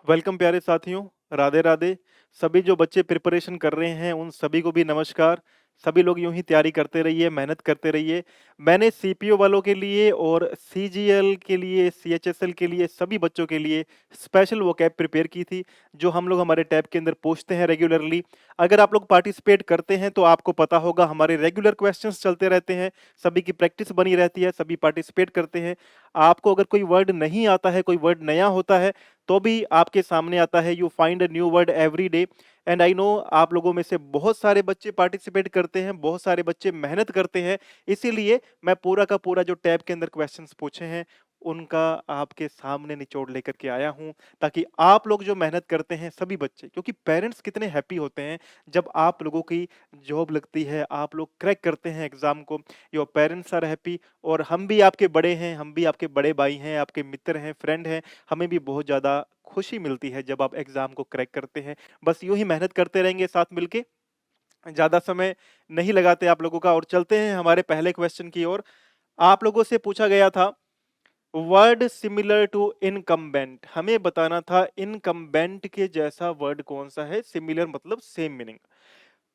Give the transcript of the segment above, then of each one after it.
Welcome प्यारे साथियों, राधे राधे। सभी जो बच्चे प्रिपरेशन कर रहे हैं उन सभी को भी नमस्कार। सभी लोग यूं ही तैयारी करते रहिए, मेहनत करते रहिए। मैंने सीपीओ वालों के लिए और सीजीएल के लिए, सीएचएसएल के लिए, सभी बच्चों के लिए स्पेशल वोकैब प्रिपेयर की थी, जो हम लोग हमारे टैब के अंदर पूछते हैं रेगुलरली। अगर आप लोग पार्टिसिपेट करते हैं तो आपको पता होगा हमारे रेगुलर क्वेश्चंस चलते रहते हैं, सभी की प्रैक्टिस बनी रहती है, सभी पार्टिसिपेट करते हैं। आपको अगर कोई वर्ड नहीं आता है, कोई वर्ड नया होता है, तो भी आपके सामने आता है। You find a new word every day. And I know आप लोगों में से बहुत सारे बच्चे पार्टिसिपेट करते हैं, बहुत सारे बच्चे मेहनत करते हैं। इसीलिए मैं पूरा का पूरा जो टैब के अंदर क्वेश्चंस पूछे हैं उनका आपके सामने निचोड़ लेकर के आया हूं, ताकि आप लोग जो मेहनत करते हैं सभी बच्चे, क्योंकि पेरेंट्स कितने हैप्पी होते हैं जब आप लोगों की जॉब लगती है, आप लोग क्रैक करते हैं एग्जाम को। Your parents are happy. और हम भी आपके बड़े हैं, हम भी आपके बड़े भाई हैं, आपके मित्र हैं, फ्रेंड हैं। हमें भी बहुत ज़्यादा खुशी मिलती है जब आप एग्जाम को क्रैक करते हैं। बस यूं ही मेहनत करते रहेंगे साथ मिलके। ज़्यादा समय नहीं लगाते आप लोगों का और चलते हैं हमारे पहले क्वेश्चन की ओर। आप लोगों से पूछा गया था वर्ड सिमिलर टू इनकम्बेंट। हमें बताना था इनकम्बेंट के जैसा वर्ड कौन सा है। सिमिलर मतलब सेम मीनिंग।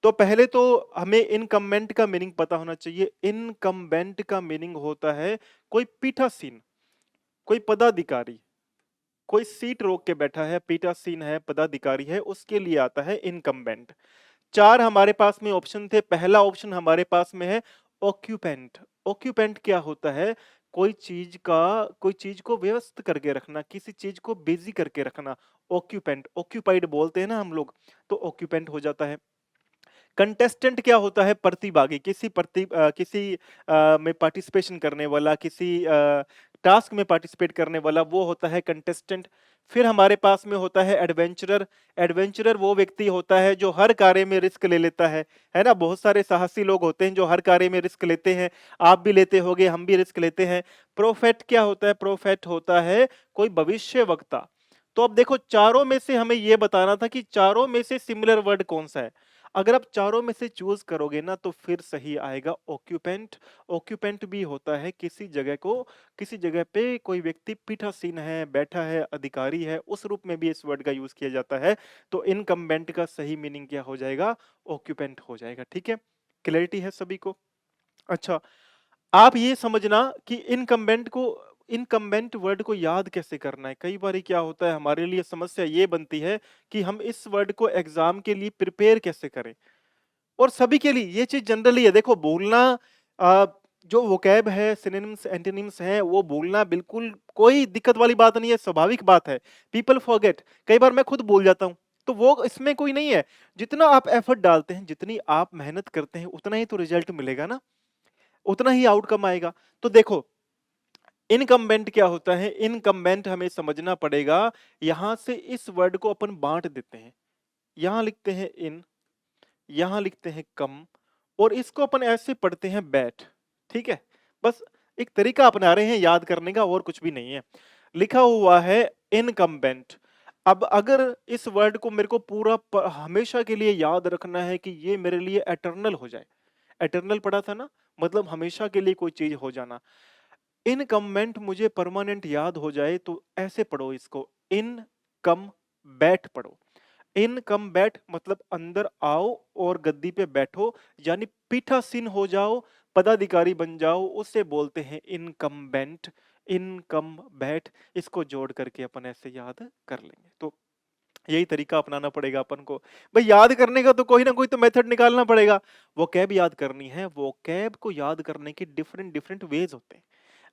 तो पहले तो हमें इनकम्बेंट का मीनिंग पता होना चाहिए। इनकम्बेंट का मीनिंग होता है कोई पीठासीन, कोई पदाधिकारी, कोई सीट रोक के बैठा है, पीठासीन है, पदाधिकारी है, उसके लिए आता है इनकम्बेंट। चार हमारे पास में ऑप्शन थे। पहला ऑप्शन हमारे पास में है ऑक्यूपेंट। ऑक्यूपेंट क्या होता है? कोई चीज को व्यवस्थित करके रखना, किसी चीज को बिजी करके रखना। ऑक्यूपेंट, ऑक्यूपाइड बोलते हैं ना हम लोग, तो ऑक्यूपेंट हो जाता है। कंटेस्टेंट क्या होता है? प्रतिभागी, किसी में पार्टिसिपेशन करने वाला, किसी टास्क में पार्टिसिपेट करने वाला, वो होता है कंटेस्टेंट। फिर हमारे पास में होता है एडवेंचरर। एडवेंचरर वो व्यक्ति होता है जो हर कार्य में रिस्क ले लेता है ना। बहुत सारे साहसी लोग होते हैं जो हर कार्य में रिस्क लेते हैं। आप भी लेते होगे, हम भी रिस्क लेते हैं। प्रोफेट क्या होता है? प्रोफेट होता है कोई भविष्य वक्ता। तो अब देखो, चारों में से हमें यह बताना था कि चारों में से सिमिलर वर्ड कौन सा है। अगर आप चारों में से चूज करोगे ना तो फिर सही आएगा ऑक्यूपेंट। ऑक्यूपेंट भी होता है किसी जगह पे कोई व्यक्ति पीठासीन है, बैठा है, अधिकारी है, उस रूप में भी इस वर्ड का यूज किया जाता है। तो इनकम्बेंट का सही मीनिंग क्या हो जाएगा? ऑक्यूपेंट हो जाएगा। ठीक है, क्लैरिटी है सभी को? अच्छा, आप ये समझना कि इनकम्बेंट वर्ड को याद कैसे करना है। कई बार क्या होता है, हमारे लिए समस्या ये बनती है कि हम इस वर्ड को एग्जाम के लिए प्रिपेयर कैसे करें। और सभी के लिए ये चीज जनरली है। देखो, बोलना आ, जो वोकैब है, सिनोनिम्स एंटोनिम्स हैं, वो बोलना बिल्कुल कोई दिक्कत वाली बात नहीं है, स्वाभाविक बात है। People forget. कई बार मैं खुद भूल जाता हूं, तो वो इसमें कोई नहीं है। जितना आप एफर्ट डालते हैं, जितनी आप मेहनत करते हैं, उतना ही तो रिजल्ट मिलेगा ना, उतना ही आउटकम आएगा। तो देखो, इनकम्बेंट क्या होता है? इनकम्बेंट हमें समझना पड़ेगा। यहां से इस वर्ड को अपन बांट देते हैं। यहां लिखते हैं इन, यहां लिखते हैं कम, और इसको अपन ऐसे पढ़ते हैं बैठ। ठीक है, बस एक तरीका अपना रहे हैं याद करने का, और कुछ भी नहीं है। लिखा हुआ है इनकम्बेंट। अब अगर इस वर्ड को मेरे को हमेशा के लिए याद रखना है कि ये मेरे लिए एटर्नल हो जाए। एटर्नल पढ़ा था ना, मतलब हमेशा के लिए कोई चीज हो जाना। इनकम्बेंट मुझे परमानेंट याद हो जाए तो ऐसे पढ़ो इसको, इन कम बैठ पढ़ो। इन कम बैठ मतलब अंदर आओ और गद्दी पे बैठो, यानी पीठासीन हो जाओ, पदाधिकारी बन जाओ, उसे बोलते हैं इनकम्बेंट। इन कम बैठ, इसको जोड़ करके अपन ऐसे याद कर लेंगे। तो यही तरीका अपनाना पड़ेगा अपन को। भाई, याद करने का तो कोई ना कोई तो मेथड निकालना पड़ेगा। वो कैब याद करनी है, वो कैब को याद करने के डिफरेंट डिफरेंट वेज होते हैं।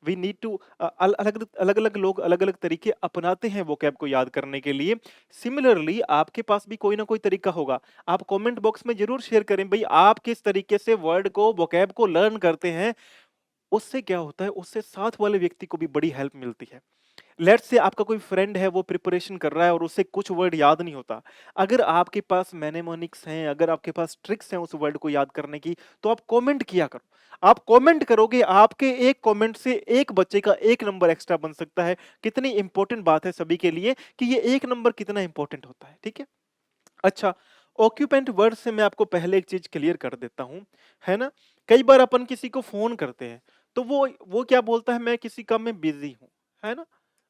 वी नीड टू अलग अलग अलग लोग अलग अलग तरीके अपनाते हैं वो कैब को याद करने के लिए। सिमिलरली आपके पास भी कोई ना कोई तरीका होगा। आप कमेंट बॉक्स में जरूर शेयर करें भाई, आप किस तरीके से वर्ड को, वोकैब को लर्न करते हैं। उससे क्या होता है, उससे साथ वाले व्यक्ति को भी बड़ी हेल्प मिलती है। लेट्स से आपका कोई फ्रेंड है, वो प्रिपरेशन कर रहा है और उसे कुछ वर्ड याद नहीं होता। अगर आपके पास मैनेमोनिक्स हैं, अगर आपके पास ट्रिक्स हैं उस वर्ड को याद करने की, तो आप कमेंट किया करो। आप कमेंट करोगे, आपके एक कमेंट से एक बच्चे का एक नंबर एक्स्ट्रा बन सकता है। कितनी इंपॉर्टेंट बात है सभी के लिए कि ये एक नंबर कितना इंपॉर्टेंट होता है। ठीक है, अच्छा, ऑक्यूपेंट वर्ड से मैं आपको पहले एक चीज क्लियर कर देता हूं, है ना। कई बार अपन किसी को फोन करते हैं तो वो क्या बोलता है? मैं किसी काम में बिजी हूं, है ना,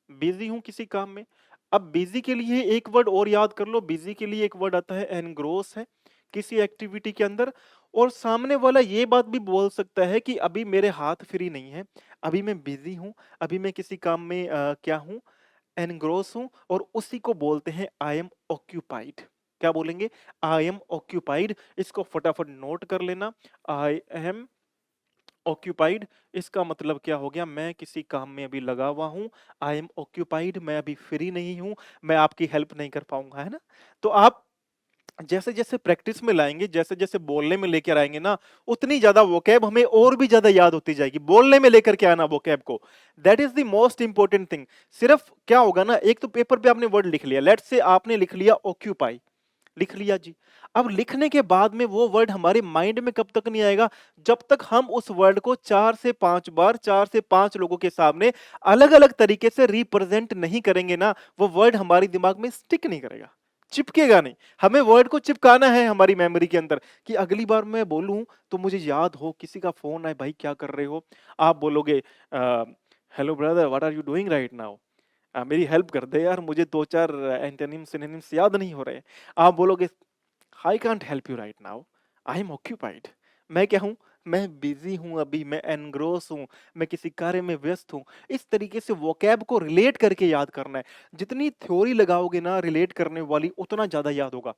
बिजी हूं किसी काम में। अब बिजी के लिए एक वर्ड और याद कर लो, बिजी के लिए एक वर्ड आता है एनग्रोस है किसी एक्टिविटी के अंदर। और सामने वाला ये बात भी बोल सकता है कि अभी मेरे हाथ फ्री नहीं है, अभी मैं बिजी हूं, अभी मैं किसी काम में क्या हूं, एनग्रोस हूं। और उसी को बोलते हैं आई एम ऑक्यूपाइड। क्या बोलेंगे? I am occupied. इसको फटाफट नोट कर लेना, आई एम ऑक्यूपाइड। इसका मतलब क्या हो गया? मैं किसी काम में अभी लगा हुआ हूं, आई एम ऑक्यूपाइड, मैं अभी फ्री नहीं हूं, मैं आपकी हेल्प नहीं कर पाऊंगा, है ना। तो आप जैसे जैसे प्रैक्टिस में लाएंगे, जैसे जैसे बोलने में लेकर आएंगे ना, उतनी ज्यादा वोकैब हमें और भी ज्यादा याद होती जाएगी। बोलने में लेकर के आना वोकैब को, that is the most important thing. सिर्फ क्या होगा ना, एक तो पेपर पे आपने वर्ड लिख लिया, लेट्स से आपने लिख लिया ऑक्यूपाई, लिख लिया जी। अब लिखने के बाद में वो वर्ड हमारे माइंड में कब तक नहीं आएगा? जब तक हम उस वर्ड को 4 से 5 बार 4 से 5 लोगों के सामने अलग अलग तरीके से रिप्रेजेंट नहीं करेंगे ना, वो वर्ड हमारे दिमाग में स्टिक नहीं करेगा, चिपकेगा नहीं। हमें वर्ड को चिपकाना है हमारी मेमोरी के अंदर, कि अगली बार मैं बोलूं तो मुझे याद हो, किसी का फोन आए, भाई क्या कर रहे हो, आप बोलोगे hello brother, what are you doing right now, मेरी हेल्प कर दे यार, मुझे 2 4 एंटोनिम सिनोनिम्स याद नहीं हो रहे। आप बोलोगे I can't help you right now, I am occupied. मैं क्या हूं? मैं बिजी हूं, अभी मैं एनग्रोस हूं, मैं किसी कार्य में व्यस्त हूं। इस तरीके से वोकैब को रिलेट करके याद करना है। जितनी थ्योरी लगाओगे ना रिलेट करने वाली, उतना ज्यादा याद होगा।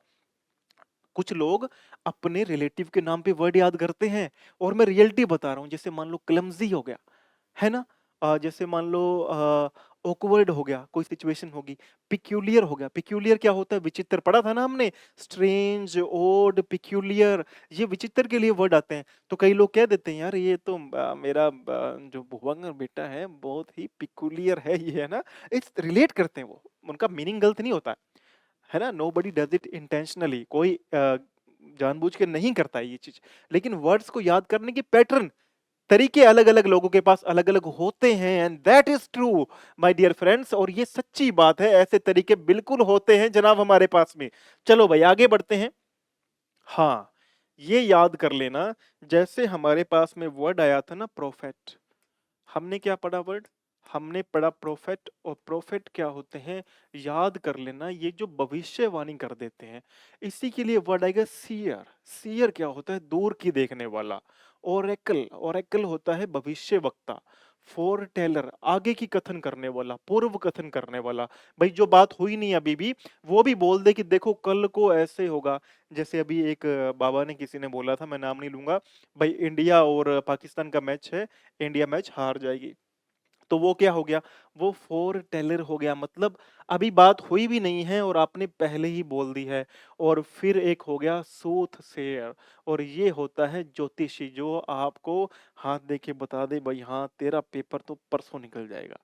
कुछ लोग अपने रिलेटिव के नाम पे वर्ड याद करते हैं, और मैं रियलिटी बता रहा हूं। जैसे मान लो क्लमजी हो गया, है ना। जैसे मान लो ऑकवर्ड हो गया, कोई सिचुएशन होगी। पिक्यूलियर हो गया, पिक्यूलियर क्या होता है? विचित्र, पढ़ा था ना हमने, स्ट्रेंज, ओड, पिक्यूलियर, ये विचित्र के लिए वर्ड आते हैं। तो कई लोग कह देते हैं यार ये तो मेरा जो भुवंग बेटा है बहुत ही पिक्यूलियर है ये, है ना। इस रिलेट करते हैं, वो उनका मीनिंग गलत नहीं होता है ना। Nobody does it intentionally, कोई जानबूझ के नहीं करता है ये चीज। लेकिन वर्ड्स को याद करने की पैटर्न, तरीके अलग अलग लोगों के पास अलग अलग होते हैं, and that is true my dear friends. और ये सच्ची बात है, ऐसे तरीके बिल्कुल होते हैं जनाब हमारे पास में। चलो भाई आगे बढ़ते हैं। हाँ, ये याद कर लेना, जैसे हमारे पास में वर्ड आया था ना प्रोफेट, हमने क्या पढ़ा वर्ड? हमने पढ़ा प्रोफेट। और प्रोफेट क्या होते हैं? याद कर लेना, ये जो भविष्यवाणी कर देते हैं। इसी के लिए वर्ड आएगा सीयर। सीयर क्या होता है? दूर की देखने वाला। ओरेकल, ओरेकल होता है भविष्य वक्ता। फोर टेलर, आगे की कथन करने वाला, पूर्व कथन करने वाला। भाई जो बात हुई नहीं अभी भी, वो भी बोल दे कि देखो कल को ऐसे होगा। जैसे अभी एक बाबा ने, किसी ने बोला था, मैं नाम नहीं लूंगा, भाई इंडिया और पाकिस्तान का मैच है, इंडिया मैच हार जाएगी। तो वो क्या हो गया? वो फोर टेलर हो गया, मतलब अभी बात हुई भी नहीं है और आपने पहले ही बोल दी है। और फिर एक हो गया सूथ सेयर, और ये होता है ज्योतिषी, जो आपको हाथ दे के बता दे भाई हाँ तेरा पेपर तो परसों निकल जाएगा।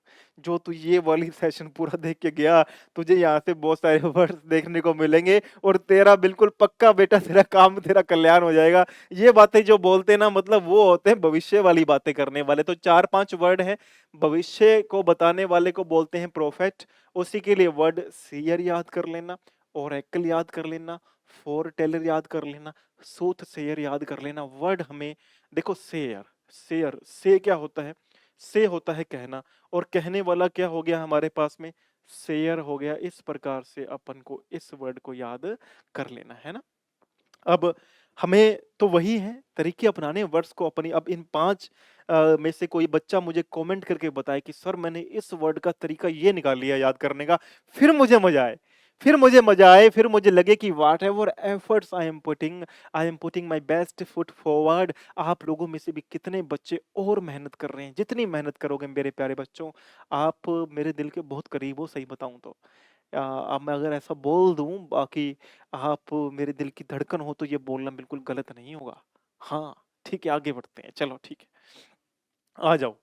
जो तू ये वाली सेशन पूरा देख के गया, तुझे यहाँ से बहुत सारे वर्ड्स देखने को मिलेंगे, और तेरा बिल्कुल पक्का बेटा, तेरा काम, तेरा कल्याण हो जाएगा। ये बातें जो बोलते हैं ना, मतलब वो होते हैं भविष्य वाली बातें करने वाले। तो 4 5 वर्ड हैं, भविष्य को बताने वाले को बोलते हैं प्रोफेट। उसी के लिए वर्ड सीयर याद कर लेना, ओरेकल याद कर लेना, फोर टेलर याद कर लेना, सूथ सेयर याद कर लेना। वर्ड हमें देखो, सेयर, सेयर से क्या होता है? से होता है कहना, और कहने वाला क्या हो गया हमारे पास में? सेयर हो गया। इस प्रकार से अपन को इस वर्ड को याद कर लेना है ना। अब हमें तो वही है तरीके अपनाने वर्ड्स को अपनी। अब इन 5 में से कोई बच्चा मुझे कमेंट करके बताए कि सर मैंने इस वर्ड का तरीका ये निकाल लिया याद करने का, फिर मुझे मजा आए, फिर मुझे मजा आए, फिर मुझे लगे कि what ever efforts I am putting my best foot forward. आप लोगों में से भी कितने बच्चे और मेहनत कर रहे हैं, जितनी मेहनत करोगे मेरे प्यारे बच्चों, आप मेरे दिल के बहुत करीब हो, सही बताऊं तो। अब मैं अगर ऐसा बोल दूं, बाकी आप मेरे दिल की धड़कन हो, तो ये बोलना बिल्कुल गलत नहीं होगा। हाँ ठीक है, आगे बढ़ते हैं, चलो ठीक है, आ जाओ।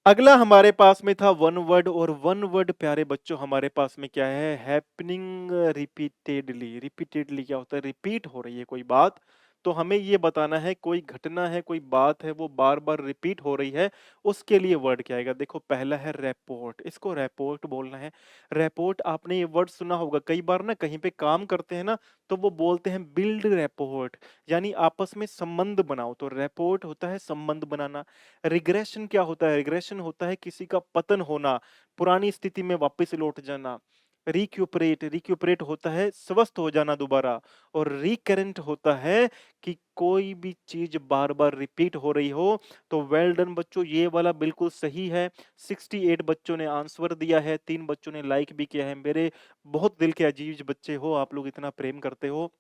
अगला हमारे पास में था वन वर्ड, और वन वर्ड प्यारे बच्चों हमारे पास में क्या है? Happening repeatedly. रिपीटेडली क्या होता है? रिपीट हो रही है कोई बात, तो हमें ये बताना है कोई घटना है, कोई बात है, वो बार-बार रिपीट हो रही है, उसके लिए वर्ड क्या आएगा? देखो पहला है रिपोर्ट, इसको रिपोर्ट बोलना है। रिपोर्ट आपने ये वर्ड सुना होगा कई बार ना, कहीं पे काम करते हैं ना, तो वो बोलते हैं बिल्ड रिपोर्ट, यानी आपस में संबंध बनाओ। तो रिपोर्ट होता है संबंध बनाना। रिग्रेशन क्या होता है? रिग्रेशन होता है किसी का पतन होना, पुरानी स्थिति में वापस लौट जाना। रिक्यूपरेट होता है स्वस्थ हो जाना दोबारा। और रिकरेंट होता है कि कोई भी चीज बार बार रिपीट हो रही हो। तो वेल डन बच्चों, ये वाला बिल्कुल सही है। 68 बच्चों ने आंसर दिया है, 3 बच्चों ने लाइक भी किया है। मेरे बहुत दिल के अजीज बच्चे हो, आप लोग इतना प्रेम करते हो।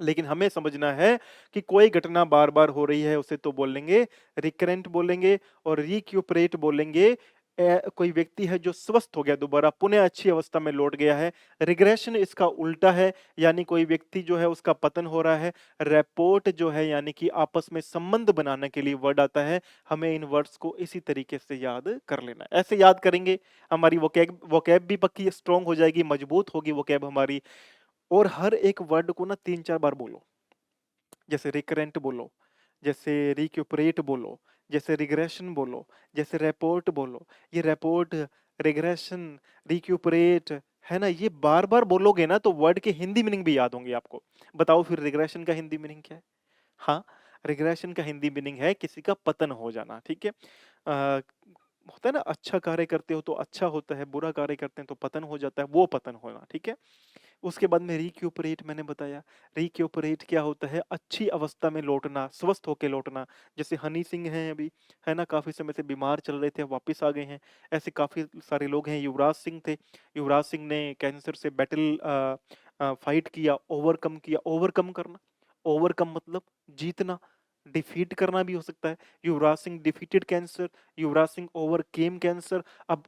लेकिन हमें समझना है कि कोई घटना बार बार हो रही है, उसे तो बोलेंगे रिकरेंट बोलेंगे। और रिक्यूपरेट बोलेंगे कोई व्यक्ति है जो स्वस्थ हो गया, दोबारा पुनः अच्छी अवस्था में लौट गया है। रिग्रेशन इसका उल्टा है, यानी कोई व्यक्ति जो है उसका पतन हो रहा है। रिपोर्ट जो है यानी कि आपस में संबंध बनाने के लिए वर्ड आता है। हमें इन वर्ड्स को इसी तरीके से याद कर लेना है। ऐसे याद करेंगे हमारी वोकैब भी पक्की स्ट्रांग हो जाएगी, मजबूत होगी वोकैब हमारी। और हर एक वर्ड को ना 3-4 बार बोलो। जैसे रिकरेंट बोलो, जैसे रिक्यूपरेट बोलो, जैसे रिग्रेशन बोलो, जैसे रिपोर्ट बोलो। ये रिपोर्ट, रिग्रेशन, रिक्यूपरेट है ना, ये बार बार बोलोगे ना तो वर्ड के हिंदी मीनिंग भी याद होंगे आपको। बताओ फिर रिग्रेशन का हिंदी मीनिंग क्या है? हाँ, रिग्रेशन का हिंदी मीनिंग है किसी का पतन हो जाना, ठीक है। होता है ना, अच्छा कार्य करते हो तो अच्छा होता है, बुरा कार्य करते हैं तो पतन हो जाता है, वो पतन होना, ठीक है। उसके बाद में रिक्यूपरेट मैंने बताया। रिक्यूपरेट क्या होता है? अच्छी अवस्था में लौटना, स्वस्थ होके लौटना। जैसे हनी सिंह हैं अभी, है ना, काफी समय से बीमार चल रहे थे, वापस आ गए हैं। ऐसे काफी सारे लोग हैं। युवराज सिंह थे, युवराज सिंह ने कैंसर से बैटल फाइट किया, ओवरकम किया। ओवरकम करना, ओवरकम मतलब जीतना, डिफीट करना भी हो सकता है। Yuvraj Singh defeated cancer, Yuvraj Singh overcame cancer. अब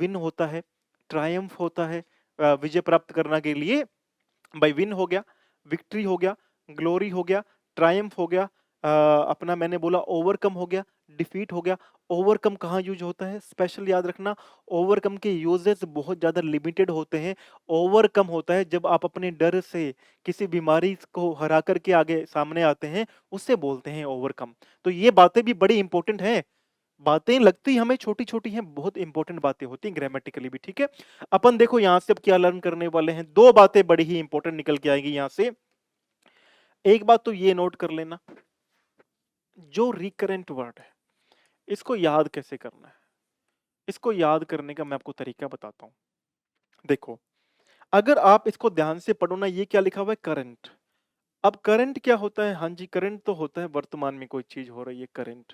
विन होता है, ट्रायम्फ होता है, विजय प्राप्त करने के लिए। भाई विन हो गया, विक्ट्री हो गया, ग्लोरी हो गया, ट्रायम्फ हो गया, अपना मैंने बोला ओवरकम हो गया, डिफीट हो गया। ओवरकम कहाँ यूज होता है? स्पेशल याद रखना, ओवरकम के यूजेस बहुत ज्यादा लिमिटेड होते हैं। ओवरकम होता है जब आप अपने डर से, किसी बीमारी को हरा करके आगे सामने आते हैं, उससे बोलते हैं ओवरकम। तो ये बातें भी बड़ी इंपॉर्टेंट हैं। बातें लगती हमें छोटी छोटी हैं, बहुत इंपॉर्टेंट बातें होती हैं ग्रामेटिकली भी, ठीक है। अपन देखो यहां से अब क्या लर्न करने वाले हैं, दो बातें बड़ी ही इंपॉर्टेंट निकल के आएंगी यहां से। एक बात तो ये नोट कर लेना, जो रिकरेंट वर्ड है इसको याद कैसे करना है। इसको याद करने का मैं आपको तरीका बताता हूं। देखो, अगर आप इसको ध्यान से पढ़ो ना, ये क्या लिखा हुआ है? करंट। अब करंट क्या होता है? हाँ जी, करंट तो होता है वर्तमान में कोई चीज हो रही है, करंट।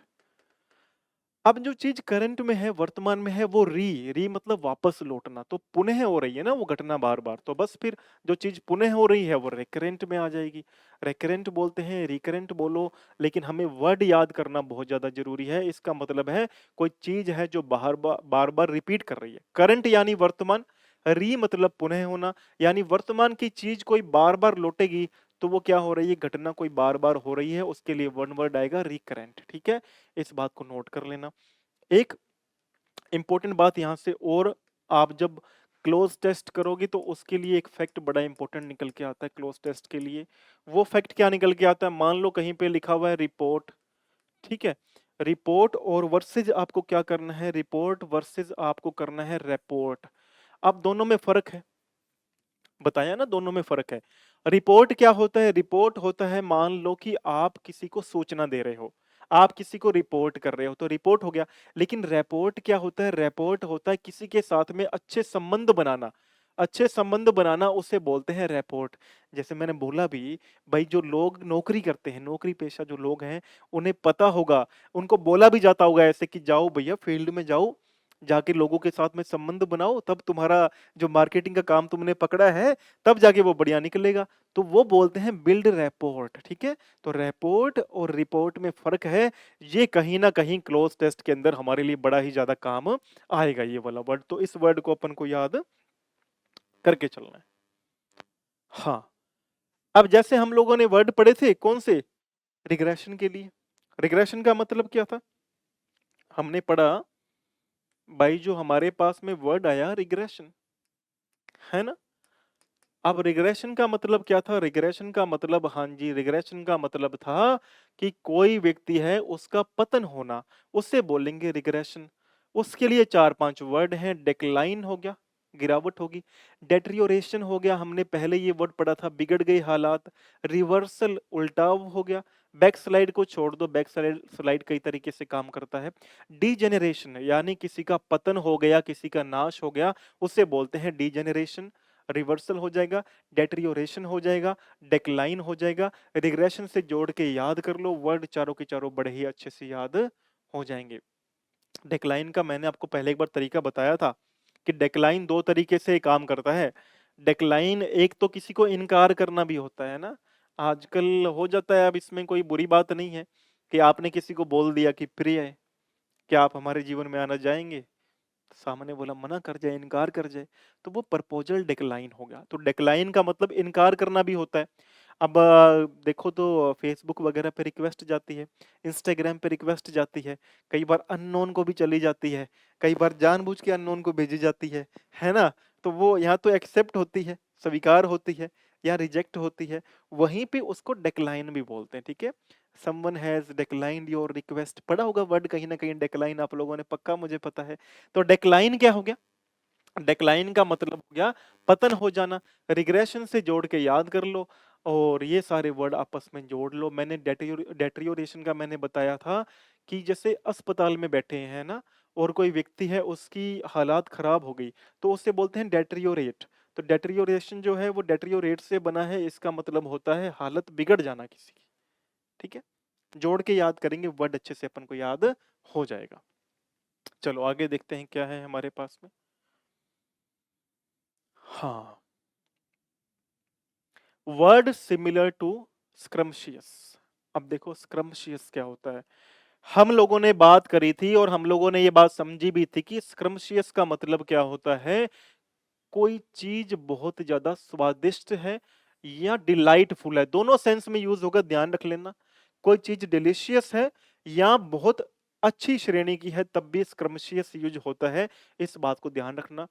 अब जो चीज करंट में है, वर्तमान में है, वो री मतलब वापस लौटना, तो पुनः हो रही है ना वो घटना बार बार, तो बस फिर जो चीज पुनः हो रही है वो रिकरेंट में आ जाएगी। रिकरेंट बोलते हैं, रिकरेंट बोलो, लेकिन हमें वर्ड याद करना बहुत ज्यादा जरूरी है। इसका मतलब है कोई चीज है जो बार बार रिपीट कर रही है। करंट यानी वर्तमान, री मतलब पुनः होना, यानी वर्तमान की चीज कोई बार बार लौटेगी तो वो क्या हो रही है? घटना कोई बार बार हो रही है, उसके लिए वन वर्ड आएगा रिकरेंट, ठीक है। इस बात को नोट कर लेना। एक इंपॉर्टेंट बात यहां से, और आप जब क्लोज टेस्ट करोगे तो उसके लिए एक फैक्ट बड़ा इंपॉर्टेंट निकल के आता है क्लोज टेस्ट के लिए। वो फैक्ट क्या निकल के आता है? मान लो कहीं पे लिखा हुआ है रिपोर्ट, ठीक है। रिपोर्ट और वर्सेज आपको क्या करना है? रिपोर्ट वर्सेज आपको करना है रिपोर्ट। अब दोनों में फर्क है, बताया ना, दोनों में फर्क है। रिपोर्ट क्या होता है? रिपोर्ट होता है, मान लो कि आप किसी को सूचना दे रहे हो, आप किसी को रिपोर्ट कर रहे हो, तो रिपोर्ट हो गया। लेकिन रिपोर्ट क्या होता है? रिपोर्ट होता है किसी के साथ में अच्छे संबंध बनाना, अच्छे संबंध बनाना उसे बोलते हैं रिपोर्ट। जैसे मैंने बोला भी, भाई जो लोग नौकरी करते हैं, नौकरी पेशा जो लोग हैं, उन्हें पता होगा, उनको बोला भी जाता होगा ऐसे कि जाओ भैया फील्ड में जाओ, जाके लोगों के साथ में संबंध बनाओ, तब तुम्हारा जो मार्केटिंग का काम तुमने पकड़ा है, तब जाके वो बढ़िया निकलेगा। तो वो बोलते हैं बिल्ड रैपोर्ट, ठीक है। तो रैपोर्ट और रिपोर्ट में फर्क है। ये कहीं ना कहीं क्लोज टेस्ट के अंदर हमारे लिए बड़ा ही ज्यादा काम आएगा ये वाला वर्ड, तो इस वर्ड को अपन को याद करके चलना है। हाँ, अब जैसे हम लोगों ने वर्ड पढ़े थे कौन से? रिग्रेशन के लिए। रिग्रेशन का मतलब क्या था? हमने पढ़ा भाई, जो हमारे पास में वर्ड आया रिग्रेशन, है ना, अब रिग्रेशन का मतलब क्या था? रिग्रेशन का मतलब, हाँ जी, रिग्रेशन का मतलब था कि कोई व्यक्ति है उसका पतन होना, उसे बोलेंगे रिग्रेशन। उसके लिए 4-5 वर्ड हैं। डिक्लाइन हो गया, गिरावट होगी। डेटेरियोरेशन हो गया, हमने पहले ये वर्ड पढ़ा था, बिगड़ गए हालात। रिवर्सल, उल्टाव हो गया। बैक स्लाइड को छोड़ दो, बैक स्लाइड स्लाइड कई तरीके से काम करता है। डीजेनरेशन यानी किसी का पतन हो गया, किसी का नाश हो गया, उसे बोलते हैं डीजेनरेशन। रिवर्सल हो जाएगा, डेटेरियोरेशन हो जाएगा, डेक्लाइन हो जाएगा। रिग्रेशन से जोड़ के याद कर लो, वर्ड चारों के चारों बड़े ही अच्छे से याद हो जाएंगे। डेक्लाइन का मैंने आपको पहले एक बार तरीका बताया था कि डेक्लाइन दो तरीके से काम करता है। डेक्लाइन एक तो किसी को इनकार करना भी होता है ना, आजकल हो जाता है। अब इसमें कोई बुरी बात नहीं है कि आपने किसी को बोल दिया कि प्रिय, क्या आप हमारे जीवन में आना चाहेंगे? सामने बोला मना कर जाए, इनकार कर जाए, तो वो प्रपोजल डिक्लाइन हो गया। तो डिक्लाइन का मतलब इनकार करना भी होता है। अब देखो तो फेसबुक वगैरह पे रिक्वेस्ट जाती है, इंस्टाग्राम पे रिक्वेस्ट जाती है, कई बार अननोन को भी चली जाती है, कई बार जानबूझ के अननोन को भेजी जाती है ना? तो वो यहाँ तो एक्सेप्ट होती है, स्वीकार होती है, या रिजेक्ट होती है, वहीं पे उसको डिक्लाइन भी बोलते हैं। ठीक है, someone has declined your request, पढ़ा होगा वर्ड कहीं ना कहीं डिक्लाइन आप लोगों ने, पक्का मुझे पता है। तो डिक्लाइन क्या हो गया? डिक्लाइन का मतलब हो गया पतन हो जाना। रिग्रेशन से जोड़ के याद कर लो, और ये सारे वर्ड आपस में जोड़ लो। मैंने डेटेरियोरेशन का मैंने बताया था कि जैसे अस्पताल में बैठे हैं ना, और कोई व्यक्ति है उसकी हालात खराब हो गई, तो उससे बोलते हैं डेटेरियोरेट। तो डेटेरियोरेशन जो है वो डेटेरियोरेट से बना है, इसका मतलब होता है हालत बिगड़ जाना किसी की। ठीक है, जोड़ के याद करेंगे वर्ड, अच्छे से अपन को याद हो जाएगा। चलो आगे देखते हैं क्या है हमारे पास में। हाँ, वर्ड सिमिलर टू स्क्रम्शियस। अब देखो स्क्रम्शियस क्या होता है। हम लोगों ने बात करी थी और हम लोगों ने ये बात समझी भी थी कि स्क्रम्शियस का मतलब क्या होता है। कोई चीज बहुत ज्यादा स्वादिष्ट है या डिलाइटफुल है, दोनों सेंस में यूज होगा, ध्यान रख लेना। कोई चीज डिलीशियस है या बहुत अच्छी श्रेणी की है, तब भी स्क्रम्शियस यूज होता है, इस बात को ध्यान रखना।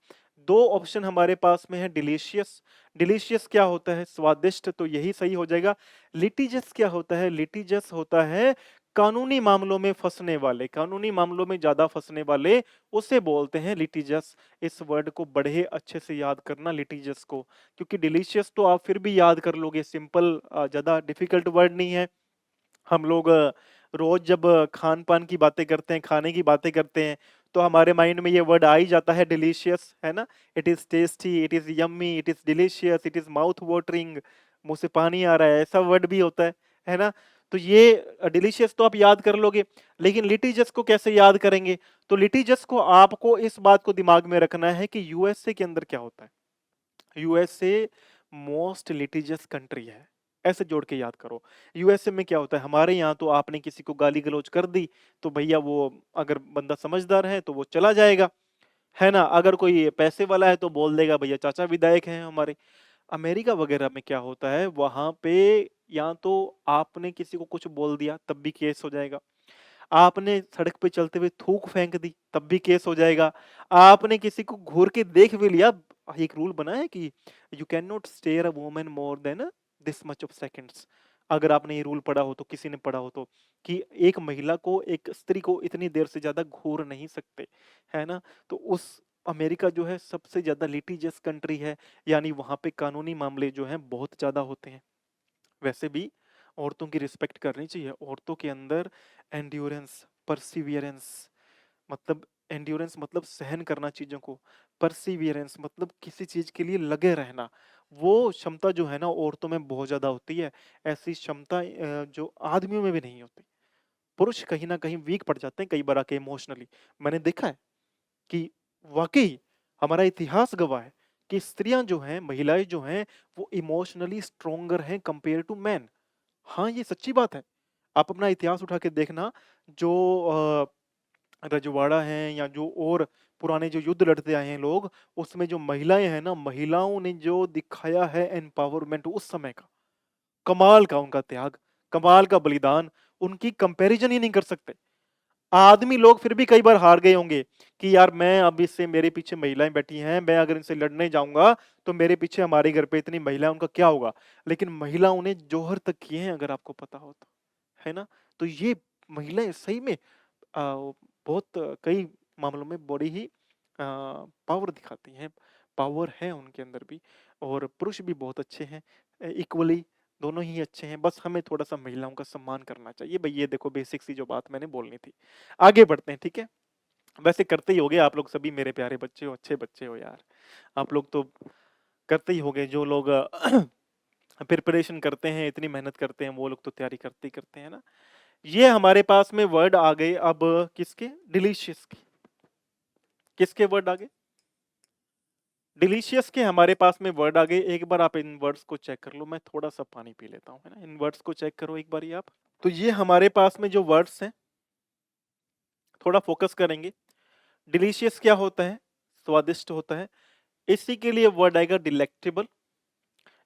दो ऑप्शन हमारे पास में है। डिलीशियस, डिलीशियस क्या होता है? स्वादिष्ट, तो यही सही हो जाएगा। लिटिजस क्या होता है? लिटिजस होता है कानूनी मामलों में फंसने वाले, कानूनी मामलों में ज्यादा फंसने वाले, उसे बोलते हैं लिटिजस। इस वर्ड को बड़े अच्छे से याद करना, लिटिजस को, क्योंकि डिलीशियस तो आप फिर भी याद कर लोगे, सिंपल, ज्यादा डिफिकल्ट वर्ड नहीं है। हम लोग रोज जब खान पान की बातें करते हैं, खाने की बातें करते हैं, तो हमारे माइंड में ये वर्ड आ ही जाता है, डिलीशियस, है ना? It is tasty, it is yummy, it is delicious, it is mouth watering, मुंह से पानी आ रहा है, ऐसा वर्ड भी होता है ना? तो ये डिलीशियस तो आप याद कर लोगे, लेकिन लिटिजस को कैसे याद करेंगे? तो लिटिजस को आपको इस बात को दिमाग में रखना है कि यूएसए के अंदर क्या होता है। यूएसए मोस्ट लिटिजियस कंट्री है, ऐसे जोड़ के याद करो। यूएसए में क्या होता है, हमारे यहाँ तो आपने किसी को गाली गलौज कर दी तो भैया वो, अगर बंदा समझदार है तो वो चला जाएगा, है ना? अगर कोई पैसे वाला है तो बोल देगा भैया चाचा विधायक हैं हमारे। अमेरिका वगैरह में क्या होता है, वहां पे या तो आपने किसी को कुछ बोल दिया तब भी केस हो जाएगा, आपने सड़क पे चलते हुए थूक फेंक दी तब भी केस हो जाएगा, आपने किसी को घूर के देख भी लिया। एक रूल बना है कि you can not stare a woman more than this much of seconds. अगर आपने ये रूल पढ़ा हो तो, किसी ने पढ़ा हो तो, कि एक महिला को, एक स्त्री को इतनी देर से ज्यादा घूर नहीं सकते, है ना? तो उस अमेरिका जो है सबसे ज्यादा लिटिजियस कंट्री है, यानी वहां पे कानूनी मामले जो हैं बहुत ज्यादा होते हैं। वैसे भी औरतों की रिस्पेक्ट करनी चाहिए। औरतों के अंदर एंड्योरेंस, परसिवियरेंस, मतलब एंड्योरेंस मतलब सहन करना चीजों को, परसिवियरेंस मतलब किसी चीज के लिए लगे रहना, वो क्षमता जो है ना औरतों में बहुत ज्यादा होती है। ऐसी क्षमता जो आदमियों में भी नहीं होती। पुरुष कहीं ना कहीं वीक पड़ जाते हैं कई बार आके इमोशनली। मैंने देखा है कि वाकई हमारा इतिहास गवाह है कि स्त्रियां जो हैं, महिलाएं जो हैं, वो इमोशनली स्ट्रोंगर हैं कंपेयर टू मैन। हाँ, ये सच्ची बात है। आप अपना इतिहास उठा के देखना, जो रजवाड़ा हैं या जो और पुराने जो युद्ध लड़ते आए हैं लोग, उसमें जो महिलाएं हैं ना, महिलाओं ने जो दिखाया है एम्पावरमेंट उस समय का, कमाल का उनका त्याग, कमाल का बलिदान, उनकी कंपैरिजन ही नहीं कर सकते। आदमी लोग फिर भी कई बार हार गए होंगे कि यार मैं अब इससे, मेरे पीछे महिलाएं बैठी हैं, मैं अगर इनसे लड़ने जाऊंगा तो मेरे पीछे हमारे घर पे इतनी महिलाएं, उनका क्या होगा। लेकिन महिलाओं ने जौहर तक किए हैं, अगर आपको पता हो तो, है ना। तो ये महिलाएं सही में बहुत कई मामलों में बड़ी ही पावर दिखाती हैं, पावर है उनके अंदर भी। और पुरुष भी बहुत अच्छे हैं, इक्वली दोनों ही अच्छे हैं, बस हमें थोड़ा-सा महिलाओं का सम्मान करना चाहिए। भई ये देखो बेसिक सी जो बात मैंने बोलनी थी। आगे बढ़ते हैं, ठीक है? वैसे करते ही होंगे आप लोग सभी, मेरे प्यारे बच्चे हो, अच्छे बच्चे हो यार। आप लोग तो करते ही होंगे, जो लोग प्रिपरेशन करते हैं, इतनी मेहनत करते हैं, वो लोग तो तैयारी करते ही करते हैं ना। ये हमारे पास में वर्ड आ गए अब किसके? डिलीशियस के। किसके वर्ड आ गए? डिलीशियस के हमारे पास में वर्ड आ गए। एक बार आप इन वर्ड्स को चेक कर लो, मैं थोड़ा-सा पानी पी लेता हूँ, है ना? इन वर्ड्स को चेक करो एक बारी आप। तो ये हमारे पास में जो वर्ड्स हैं, थोड़ा फोकस करेंगे। डिलीशियस क्या होता है? स्वादिष्ट होता है। इसी के लिए वर्ड आएगा डिलेक्टेबल।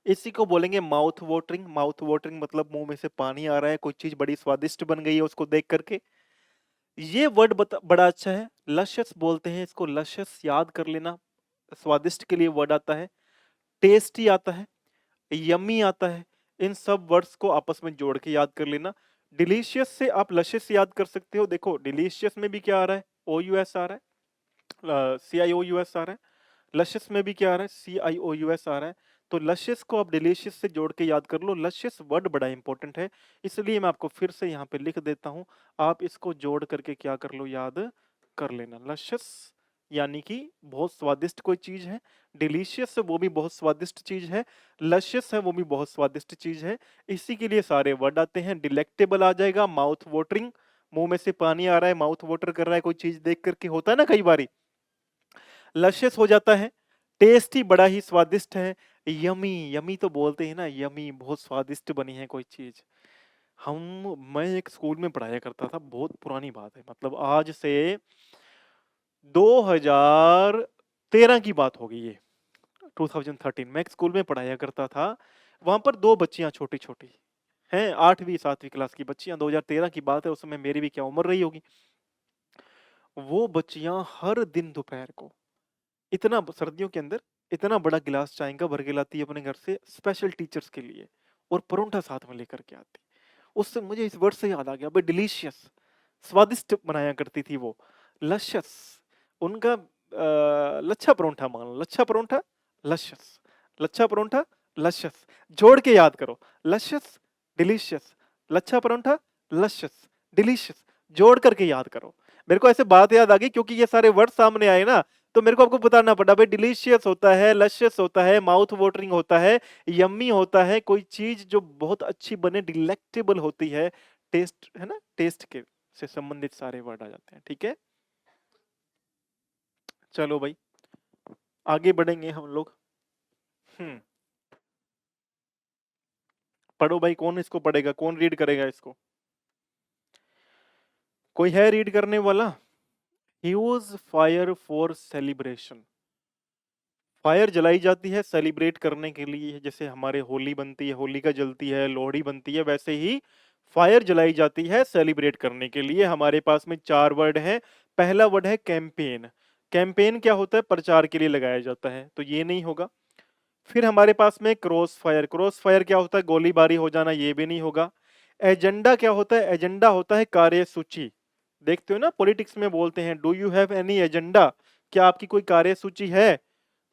इसी को बोलेंगे माउथ वाटरिंग। माउथ वाटरिंग मतलब मुंह में से पानी आ रहा है, कोई चीज बड़ी स्वादिष्ट बन गई है उसको देख करके। ये वर्ड बड़ा अच्छा है। लशियस बोलते हैं इसको, लशियस याद कर लेना। स्वादिष्ट के लिए वर्ड आता है, टेस्टी आता है, यम्मी आता है। इन सब वर्ड्स को आपस में जोड़ के याद कर लेना। डिलीशियस से आप लशियस याद कर सकते हो। देखो डिलीशियस में भी क्या आ रहा है? ओ यू एस आ रहा है, सी आई ओ यू एस आ रहा है। लशियस में भी क्या आ रहा है? सी आई ओ यू एस आ रहा है। तो लशियस को आप डिलीशियस से जोड़ के याद कर लो। लशियस वर्ड बड़ा इंपॉर्टेंट है, इसलिए मैं आपको फिर से यहाँ पे लिख देता हूँ। आप इसको जोड़ करके क्या कर लो, याद कर लेना। लशियस यानी कि बहुत स्वादिष्ट कोई चीज है, डिलीशियस है वो भी बहुत स्वादिष्ट चीज है, लशियस है वो भी बहुत स्वादिष्ट चीज है। इसी के लिए सारे वर्ड आते हैं। डिलेक्टेबल आ जाएगा, माउथ वाटरिंग, मुंह में से पानी आ रहा है, माउथ वाटर कर रहा है कोई चीज देख करके, होता है ना कई बारी। लशियस हो जाता है, टेस्टी बड़ा ही स्वादिष्ट है, यमी, यमी तो बोलते हैं ना, यमी बहुत स्वादिष्ट बनी है कोई चीज। हम मैं एक स्कूल में पढ़ाया करता था, बहुत पुरानी बात है, मतलब आज से 2013 की बात होगी ये। 2013 मैं एक स्कूल में पढ़ाया करता था। वहां पर दो बच्चियां छोटी छोटी हैं, 8वीं 7वीं क्लास की बच्चियां, 2013 की बात है, उस समय मेरी भी क्या उम्र रही होगी। वो बच्चियां हर दिन दोपहर को इतना सर्दियों के अंदर इतना बड़ा गिलास चाय का भर के लाती है अपने घर से, स्पेशल टीचर्स के लिए, और परोंठा साथ में लेकर के आती। उससे मुझे इस वर्ड से याद आ गया भाई, डिलीशियस, स्वादिष्ट बनाया करती थी वो। लशियस उनका लच्छा परोंठा मान लो, लच्छा परोंठा लशियस, लच्छा परोंठा लशियस, जोड़ के याद करो। लशियस डिलीशियस, लच्छा परोंठा लशियस डिलीशियस, जोड़ करके याद करो। मेरे को ऐसे बात याद आ गई क्योंकि ये सारे वर्ड सामने आए ना, तो मेरे को आपको बताना पड़ा भाई। डिलीशियस होता है, लशियस होता है, माउथ वाटरिंग होता है, यम्मी होता है, कोई चीज जो बहुत अच्छी बने, डिलेक्टेबल होती है, टेस्ट है ना, टेस्ट के से संबंधित सारे वर्ड आ जाते हैं, ठीक है। चलो भाई आगे बढ़ेंगे हम लोग। हम्म, पढ़ो भाई, कौन इसको पढ़ेगा, कौन रीड करेगा इसको? कोई है रीड करने वाला? Use fire for celebration. Fire जलाई जाती है सेलिब्रेट करने के लिए, जैसे हमारे होली बनती है, होलिका जलती है, लोहड़ी बनती है, वैसे ही फायर जलाई जाती है सेलिब्रेट करने के लिए। हमारे पास में चार वर्ड हैं। पहला वर्ड है कैंपेन। कैंपेन क्या होता है? प्रचार के लिए लगाया जाता है, तो ये नहीं होगा। फिर हमारे पास में क्रॉस फायर। क्रॉस फायर क्या होता है? गोलीबारी हो जाना, ये भी नहीं होगा। एजेंडा क्या होता है? एजेंडा होता है कार्यसूची। देखते हो ना पॉलिटिक्स में बोलते हैं, do you have any agenda? क्या आपकी कोई कार्यसूची है?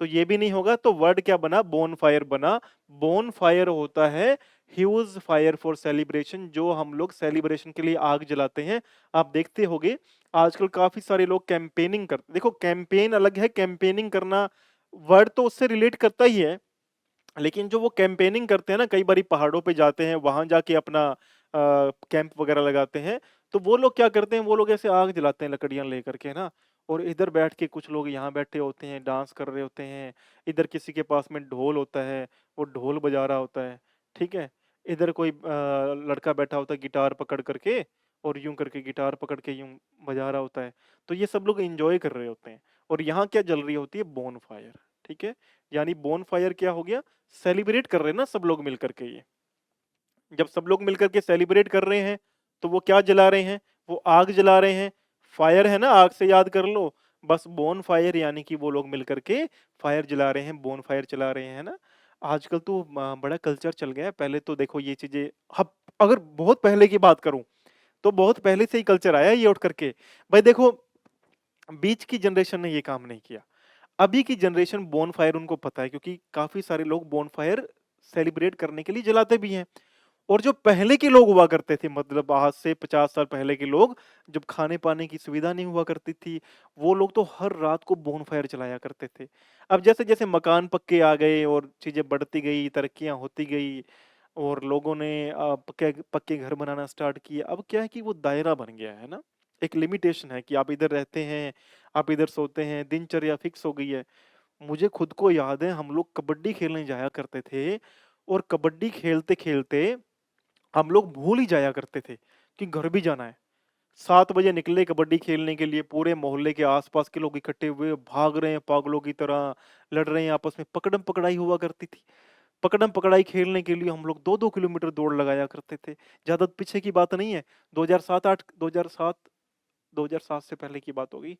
तो ये भी नहीं होगा। तो वर्ड क्या बना? बोन फायर बना। बोन फायर होता है ह्यूज फायर फॉर सेलिब्रेशन, जो हम लोग सेलिब्रेशन के लिए आग जलाते हैं। आप देखते होगे आजकल काफी सारे लोग कैंपेनिंग करते, देखो कैंपेन अलग है, कैंपेनिंग करना वर्ड तो उससे रिलेट करता ही है, लेकिन जो वो कैंपेनिंग करते हैं ना, कई बारी पहाड़ों पे जाते हैं, वहां जाके अपना कैंप वगैरह लगाते हैं, तो वो लोग क्या करते हैं, वो लोग ऐसे आग जलाते हैं लकड़ियां लेकर के ना, और इधर बैठ के कुछ लोग यहाँ बैठे होते हैं, डांस कर रहे होते हैं। इधर किसी के पास में ढोल होता है, वो ढोल बजा रहा होता है, ठीक है। इधर कोई लड़का बैठा होता है गिटार पकड़ करके, और यूं करके गिटार पकड़ के यूं बजा रहा होता है। तो ये सब लोग एंजॉय कर रहे होते हैं, और यहाँ क्या जल रही होती है? बोन फायर, ठीक है। यानी बोन फायर क्या हो गया? सेलिब्रेट कर रहे हैं ना सब लोग मिलकर के। ये जब सब लोग मिलकर के सेलिब्रेट कर रहे हैं, तो वो क्या जला रहे हैं? वो आग जला रहे हैं। फायर है ना, आग से याद कर लो, बस बोन फायर यानी कि वो लोग मिल करके फायर जला रहे हैं, बोन फायर चला रहे हैं, है ना। आजकल तो बड़ा कल्चर चल गया है। पहले तो देखो ये चीजें, अब अगर बहुत पहले की बात करूं तो बहुत पहले से ही कल्चर आया है ये उठ करके। भाई देखो, बीच की जनरेशन ने ये काम नहीं किया। अभी की जनरेशन बोन फायर उनको पता है, क्योंकि काफी सारे लोग बोन फायर सेलिब्रेट करने के लिए जलाते भी हैं। और जो पहले के लोग हुआ करते थे, मतलब आज से 50 साल पहले के लोग, जब खाने पाने की सुविधा नहीं हुआ करती थी, वो लोग तो हर रात को बोन फायर चलाया करते थे। अब जैसे जैसे मकान पक्के आ गए और चीजें बढ़ती गई, तरक्कियां होती गई, और लोगों ने पक्के पक्के घर बनाना स्टार्ट किए, अब क्या है कि वो दायरा बन गया है ना। एक लिमिटेशन है कि आप इधर रहते हैं, आप इधर सोते हैं, दिनचर्या फिक्स हो गई है। मुझे खुद को याद है, हम लोग कबड्डी खेलने जाया करते थे, और कबड्डी खेलते खेलते हम लोग भूल ही जाया करते थे कि घर भी जाना है। 7 बजे निकले कबड्डी खेलने के लिए, पूरे मोहल्ले के आसपास के लोग इकट्ठे हुए, भाग रहे हैं पागलों की तरह, लड़ रहे हैं आपस में, पकड़म पकड़ाई हुआ करती थी। पकड़म पकड़ाई खेलने के लिए हम लोग 2-2 किलोमीटर दौड़ लगाया करते थे। ज्यादा पीछे की बात नहीं है, 2007-8, 2007 से पहले की बात होगी,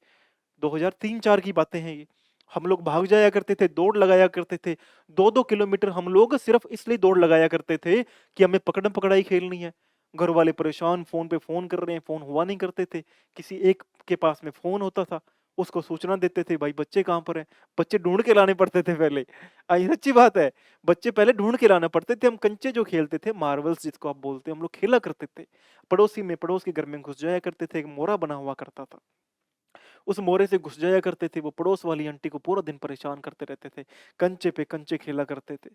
2003-4 की बातें हैं ये। हम लोग भाग जाया करते थे, दौड़ लगाया करते थे, 2-2 किलोमीटर हम लोग सिर्फ इसलिए दौड़ लगाया करते थे कि हमें पकड़म पकड़ाई खेलनी है। घर वाले परेशान, फोन पे फोन कर रहे हैं, फोन हुआ नहीं करते थे। किसी एक के पास में फोन होता था, उसको सूचना देते थे, भाई बच्चे कहाँ पर हैं। बच्चे ढूंढ के लाने पड़ते थे पहले। ये सच्ची बात है, बच्चे पहले ढूंढ के लाना पड़ते थे। हम कंचे जो खेलते थे, मार्बल्स जिसको आप बोलते हैं, हम लोग खेला करते थे। पड़ोसी में, पड़ोस के घर में घुस जाया करते थे, एक मोरा बना हुआ करता था, उस मोरे से घुस जाया करते थे। वो पड़ोस वाली आंटी को पूरा दिन परेशान करते रहते थे, कंचे पे कंचे खेला करते थे।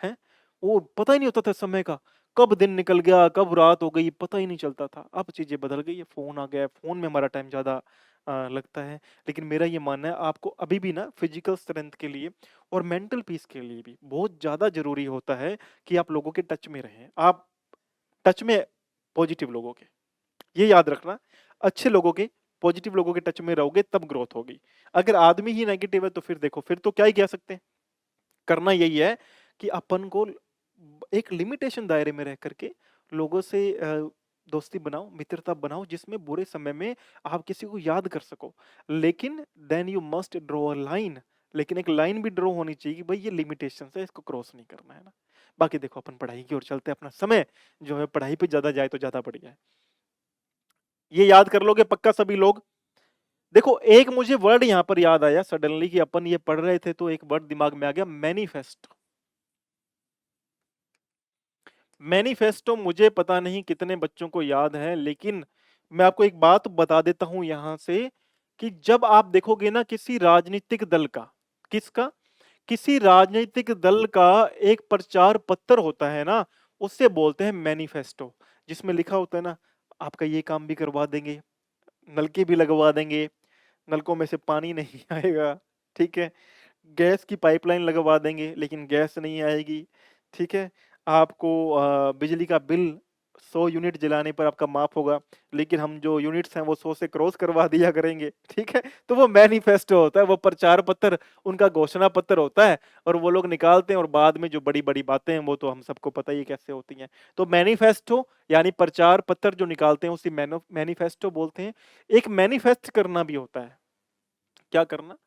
हैं, वो पता ही नहीं होता था समय का, कब दिन निकल गया, कब रात हो गई, पता ही नहीं चलता था। अब चीजें बदल गई है, फोन आ गया है, फोन में हमारा टाइम ज्यादा लगता है। लेकिन मेरा ये मानना है, आपको अभी भी ना फिजिकल स्ट्रेंथ के लिए और मेंटल पीस के लिए भी बहुत ज्यादा जरूरी होता है कि आप लोगों के टच में रहें। आप टच में पॉजिटिव लोगों के, ये याद रखना, अच्छे लोगों के, पॉजिटिव लोगों के टच में रहोगे तब ग्रोथ होगी। अगर आदमी ही नेगेटिव है तो फिर देखो, फिर तो क्या ही कह सकते हैं। करना यही है कि अपन को एक लिमिटेशन दायरे में रह करके लोगों से दोस्ती बनाओ, मित्रता बनाओ, जिसमें बुरे समय में आप किसी को याद कर सको। लेकिन then you must draw a line. लेकिन एक लाइन भी ड्रॉ होनी चाहिए कि भाई ये लिमिटेशन है, इसको क्रॉस नहीं करना है ना। बाकी देखो, अपन पढ़ाई की ओर चलते हैं, अपना समय जो है पढ़ाई पे ज्यादा जाए तो ज्यादा बढ़िया है। ये याद कर लोगे पक्का सभी लोग। देखो, एक मुझे वर्ड यहां पर याद आया सडनली कि अपन ये पढ़ रहे थे तो एक वर्ड दिमाग में आ गया, मैनिफेस्ट। मैनिफेस्टो मुझे पता नहीं कितने बच्चों को याद है, लेकिन मैं आपको एक बात बता देता हूं यहां से कि जब आप देखोगे ना किसी राजनीतिक दल का, किसका, किसी राजनीतिक दल का एक प्रचार पत्र होता है ना, उससे बोलते हैं मैनिफेस्टो। जिसमें लिखा होता है ना, आपका ये काम भी करवा देंगे, नलके भी लगवा देंगे, नलकों में से पानी नहीं आएगा, ठीक है, गैस की पाइपलाइन लगवा देंगे लेकिन गैस नहीं आएगी, ठीक है, आपको बिजली का बिल 100 यूनिट जलाने पर आपका माफ होगा, लेकिन हम जो यूनिट्स हैं वो 100 से क्रॉस करवा दिया करेंगे, ठीक है। तो वो मैनिफेस्टो होता है, वो प्रचार पत्र, उनका घोषणा पत्र होता है, और वो लोग निकालते हैं, और बाद में जो बड़ी बड़ी बातें हैं वो तो हम सबको पता ही है कैसे होती हैं। तो मैनिफेस्टो यानी प्रचार पत्र जो निकालते हैं उसी मैनिफेस्टो बोलते हैं। एक मैनिफेस्ट करना भी होता है, क्या करना,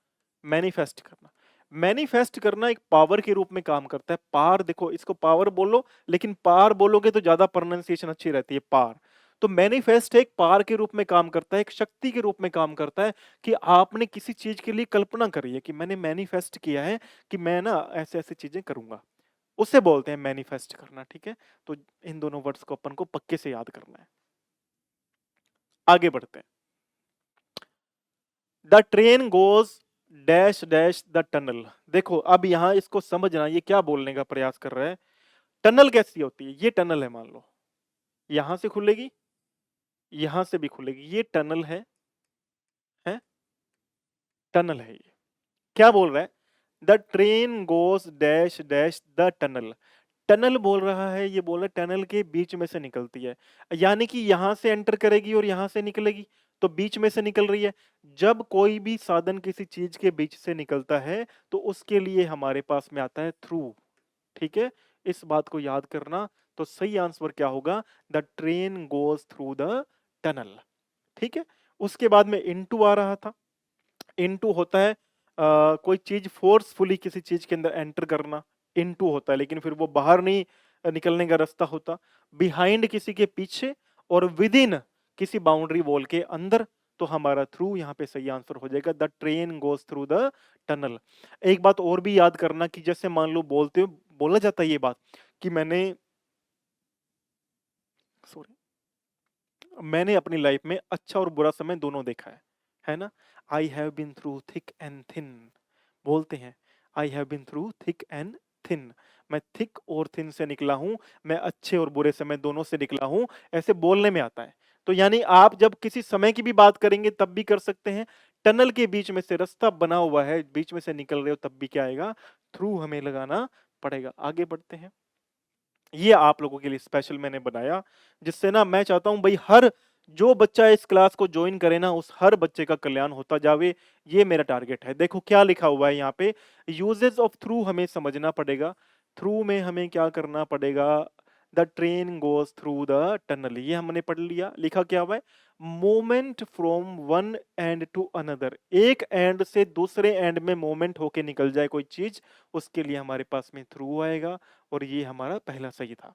मैनिफेस्ट करना। मैनिफेस्ट करना एक पावर के रूप में काम करता है। पार, देखो इसको पावर बोलो, लेकिन पार बोलोगे तो ज्यादा प्रोनाउंसिएशन अच्छी रहती है, पार। तो मैनिफेस्ट एक पार के रूप में काम करता है, एक शक्ति के रूप में काम करता है कि आपने किसी चीज के लिए कल्पना करी है कि मैंने मैनिफेस्ट किया है कि मैं ना ऐसे ऐसे चीजें करूंगा, उसे बोलते हैं मैनिफेस्ट करना, ठीक है। तो इन दोनों वर्ड्स को अपन को पक्के से याद करना है। आगे बढ़ते हैं। The train goes dash dash the tunnel. देखो अब यहां इसको समझना, ये क्या बोलने का प्रयास कर रहा है। टनल कैसी होती है, ये टनल है, मान लो यहां से खुलेगी, यहां से भी खुलेगी, ये टनल है टनल है ये। क्या बोल रहा है, the train goes dash dash the tunnel. Tunnel बोल रहा है, ये बोल रहा है टनल के बीच में से निकलती है, यानी कि यहां से एंटर करेगी और यहां से निकलेगी, तो बीच में से निकल रही है। जब कोई भी साधन किसी चीज के बीच से निकलता है तो उसके लिए हमारे पास में आता है थ्रू, ठीक है। इस बात को याद करना। तो सही आंसर क्या होगा, the train goes through the tunnel, ठीक है। उसके बाद में इनटू आ रहा था। इनटू होता है कोई चीज फोर्सफुली किसी चीज के अंदर एंटर करना, इनटू होता है, लेकिन फिर वो बाहर नहीं निकलने का रास्ता होता। बिहाइंड किसी के पीछे, और विद इन किसी बाउंड्री वॉल के अंदर, तो हमारा थ्रू यहाँ पे सही आंसर हो जाएगा। The train goes through the tunnel. एक बात और भी याद करना कि जैसे मान लो बोलते हो, बोला जाता है ये बात कि मैंने अपनी लाइफ में अच्छा और बुरा समय दोनों देखा है ना। I have been through thick and thin, बोलते हैं I have been through thick and thin, मैं थिक और थिन से निकला हूं, मैं अच्छे और बुरे समय दोनों से निकला हूं, ऐसे बोलने में आता है। तो यानी आप जब किसी समय की भी बात करेंगे तब भी कर सकते हैं। टनल के बीच में से रास्ता बना हुआ है, बीच में से निकल रहे हो, तब भी क्या आएगा, थ्रू हमें लगाना पड़ेगा। आगे बढ़ते हैं। ये आप लोगों के लिए स्पेशल मैंने बनाया, जिससे ना मैं चाहता हूं भाई हर जो बच्चा इस क्लास को ज्वाइन करे ना, उस हर बच्चे का कल्याण होता जावे। ये मेरा टारगेट है। देखो क्या लिखा हुआ है यहाँ पे, यूजेस ऑफ थ्रू हमें समझना पड़ेगा। थ्रू में हमें क्या करना पड़ेगा, the train goes through the tunnel, ये हमने पढ़ लिया। लिखा क्या हुआ है, moment from one end to another, एक एंड से दूसरे एंड में मोमेंट होके निकल जाए कोई चीज, उसके लिए हमारे पास में थ्रू आएगा। और ये हमारा पहला सही था।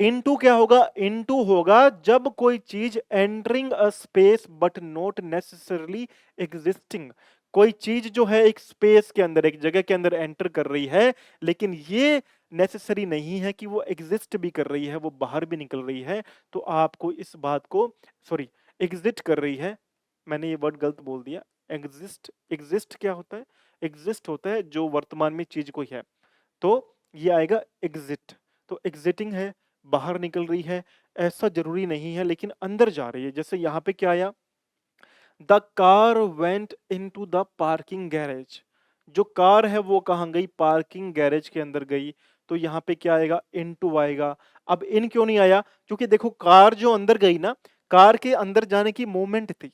इनटू क्या होगा, इनटू होगा जब कोई चीज entering a space but not necessarily existing, कोई चीज जो है एक स्पेस के अंदर, एक जगह के अंदर एंटर कर रही है, लेकिन ये नेसेसरी नहीं है कि वो एग्जिस्ट भी कर रही है, वो बाहर भी निकल रही है। तो आपको इस बात को, सॉरी, एग्जिस्ट कर रही है, मैंने ये वर्ड गलत बोल दिया। एग्जिस्ट, एग्जिस्ट क्या होता है, एग्जिस्ट होता है जो वर्तमान में चीज कोई है, तो ये आएगा एग्जिट। तो एग्जिटिंग है, बाहर निकल रही है, ऐसा जरूरी नहीं है, लेकिन अंदर जा रही है। जैसे यहां पे क्या आया, the car went into the parking garage, जो कार है वो कहां गई, पार्किंग गैरेज के अंदर गई। तो यहाँ पे क्या आएगा, इनटू आएगा। अब इन क्यों नहीं आया, क्योंकि देखो कार जो अंदर गई ना, कार के अंदर जाने की मूवमेंट थी।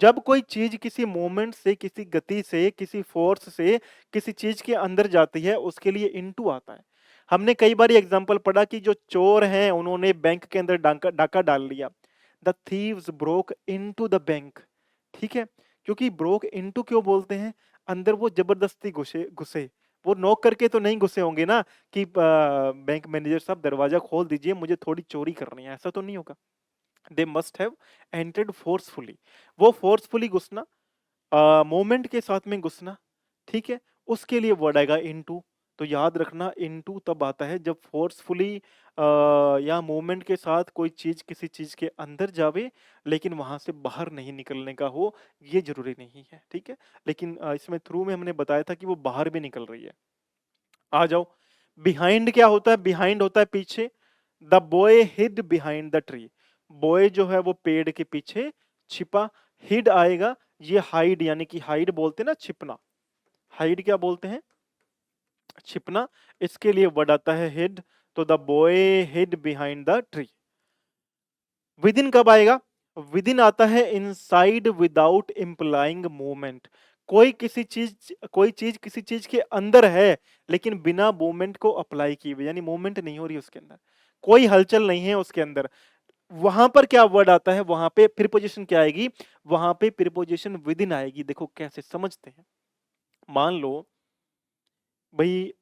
जब कोई चीज किसी मोमेंट से, किसी गति से, किसी फोर्स से किसी चीज के अंदर जाती है, उसके लिए इनटू आता है। हमने कई बार एग्जांपल पढ़ा कि जो चोर हैं उन्होंने बैंक के अंदर डाका डाका डाल लिया, the thieves broke into the bank. ठीक है, क्योंकि ब्रोक इनटू क्यों बोलते हैं, अंदर वो जबरदस्ती घुसे घुसे, वो नॉक करके तो नहीं घुसे होंगे ना कि बैंक मैनेजर साहब दरवाजा खोल दीजिए मुझे थोड़ी चोरी करनी है, ऐसा तो नहीं होगा। They must have entered forcefully, वो फोर्सफुली घुसना, मोमेंट के साथ में घुसना। ठीक है, उसके लिए वर्ड आएगा इनटू। तो याद रखना इनटू तब आता है जब फोर्सफुली या मूवमेंट के साथ कोई चीज किसी चीज के अंदर जावे, लेकिन वहां से बाहर नहीं निकलने का हो, ये जरूरी नहीं है। ठीक है, लेकिन इसमें थ्रू में हमने बताया था कि वो बाहर भी निकल रही है। आ जाओ, बिहाइंड क्या होता है, बिहाइंड होता है पीछे। The boy hid behind the tree, boy जो है वो पेड़ के पीछे छिपा। हिड आएगा, ये हाइड यानी कि हाइड बोलते हैं ना, छिपना। हाइड क्या बोलते हैं, छिपना। इसके लिए वर्ड आता है हिड। तो the boy hid behind the tree. Within कब आएगा, विद इन आता है इनसाइड विदाउट इंप्लाइंग मूवमेंट। कोई चीज किसी चीज के अंदर है, लेकिन बिना मूवमेंट को अप्लाई किए हुए, यानी मूवमेंट नहीं हो रही उसके अंदर, कोई हलचल नहीं है उसके अंदर। वहां पर क्या वर्ड आता है, वहां पे प्रीपोजिशन क्या आएगी, वहां पे प्रीपोजिशन विद इन आएगी। देखो कैसे समझते हैं। मान लो भाई,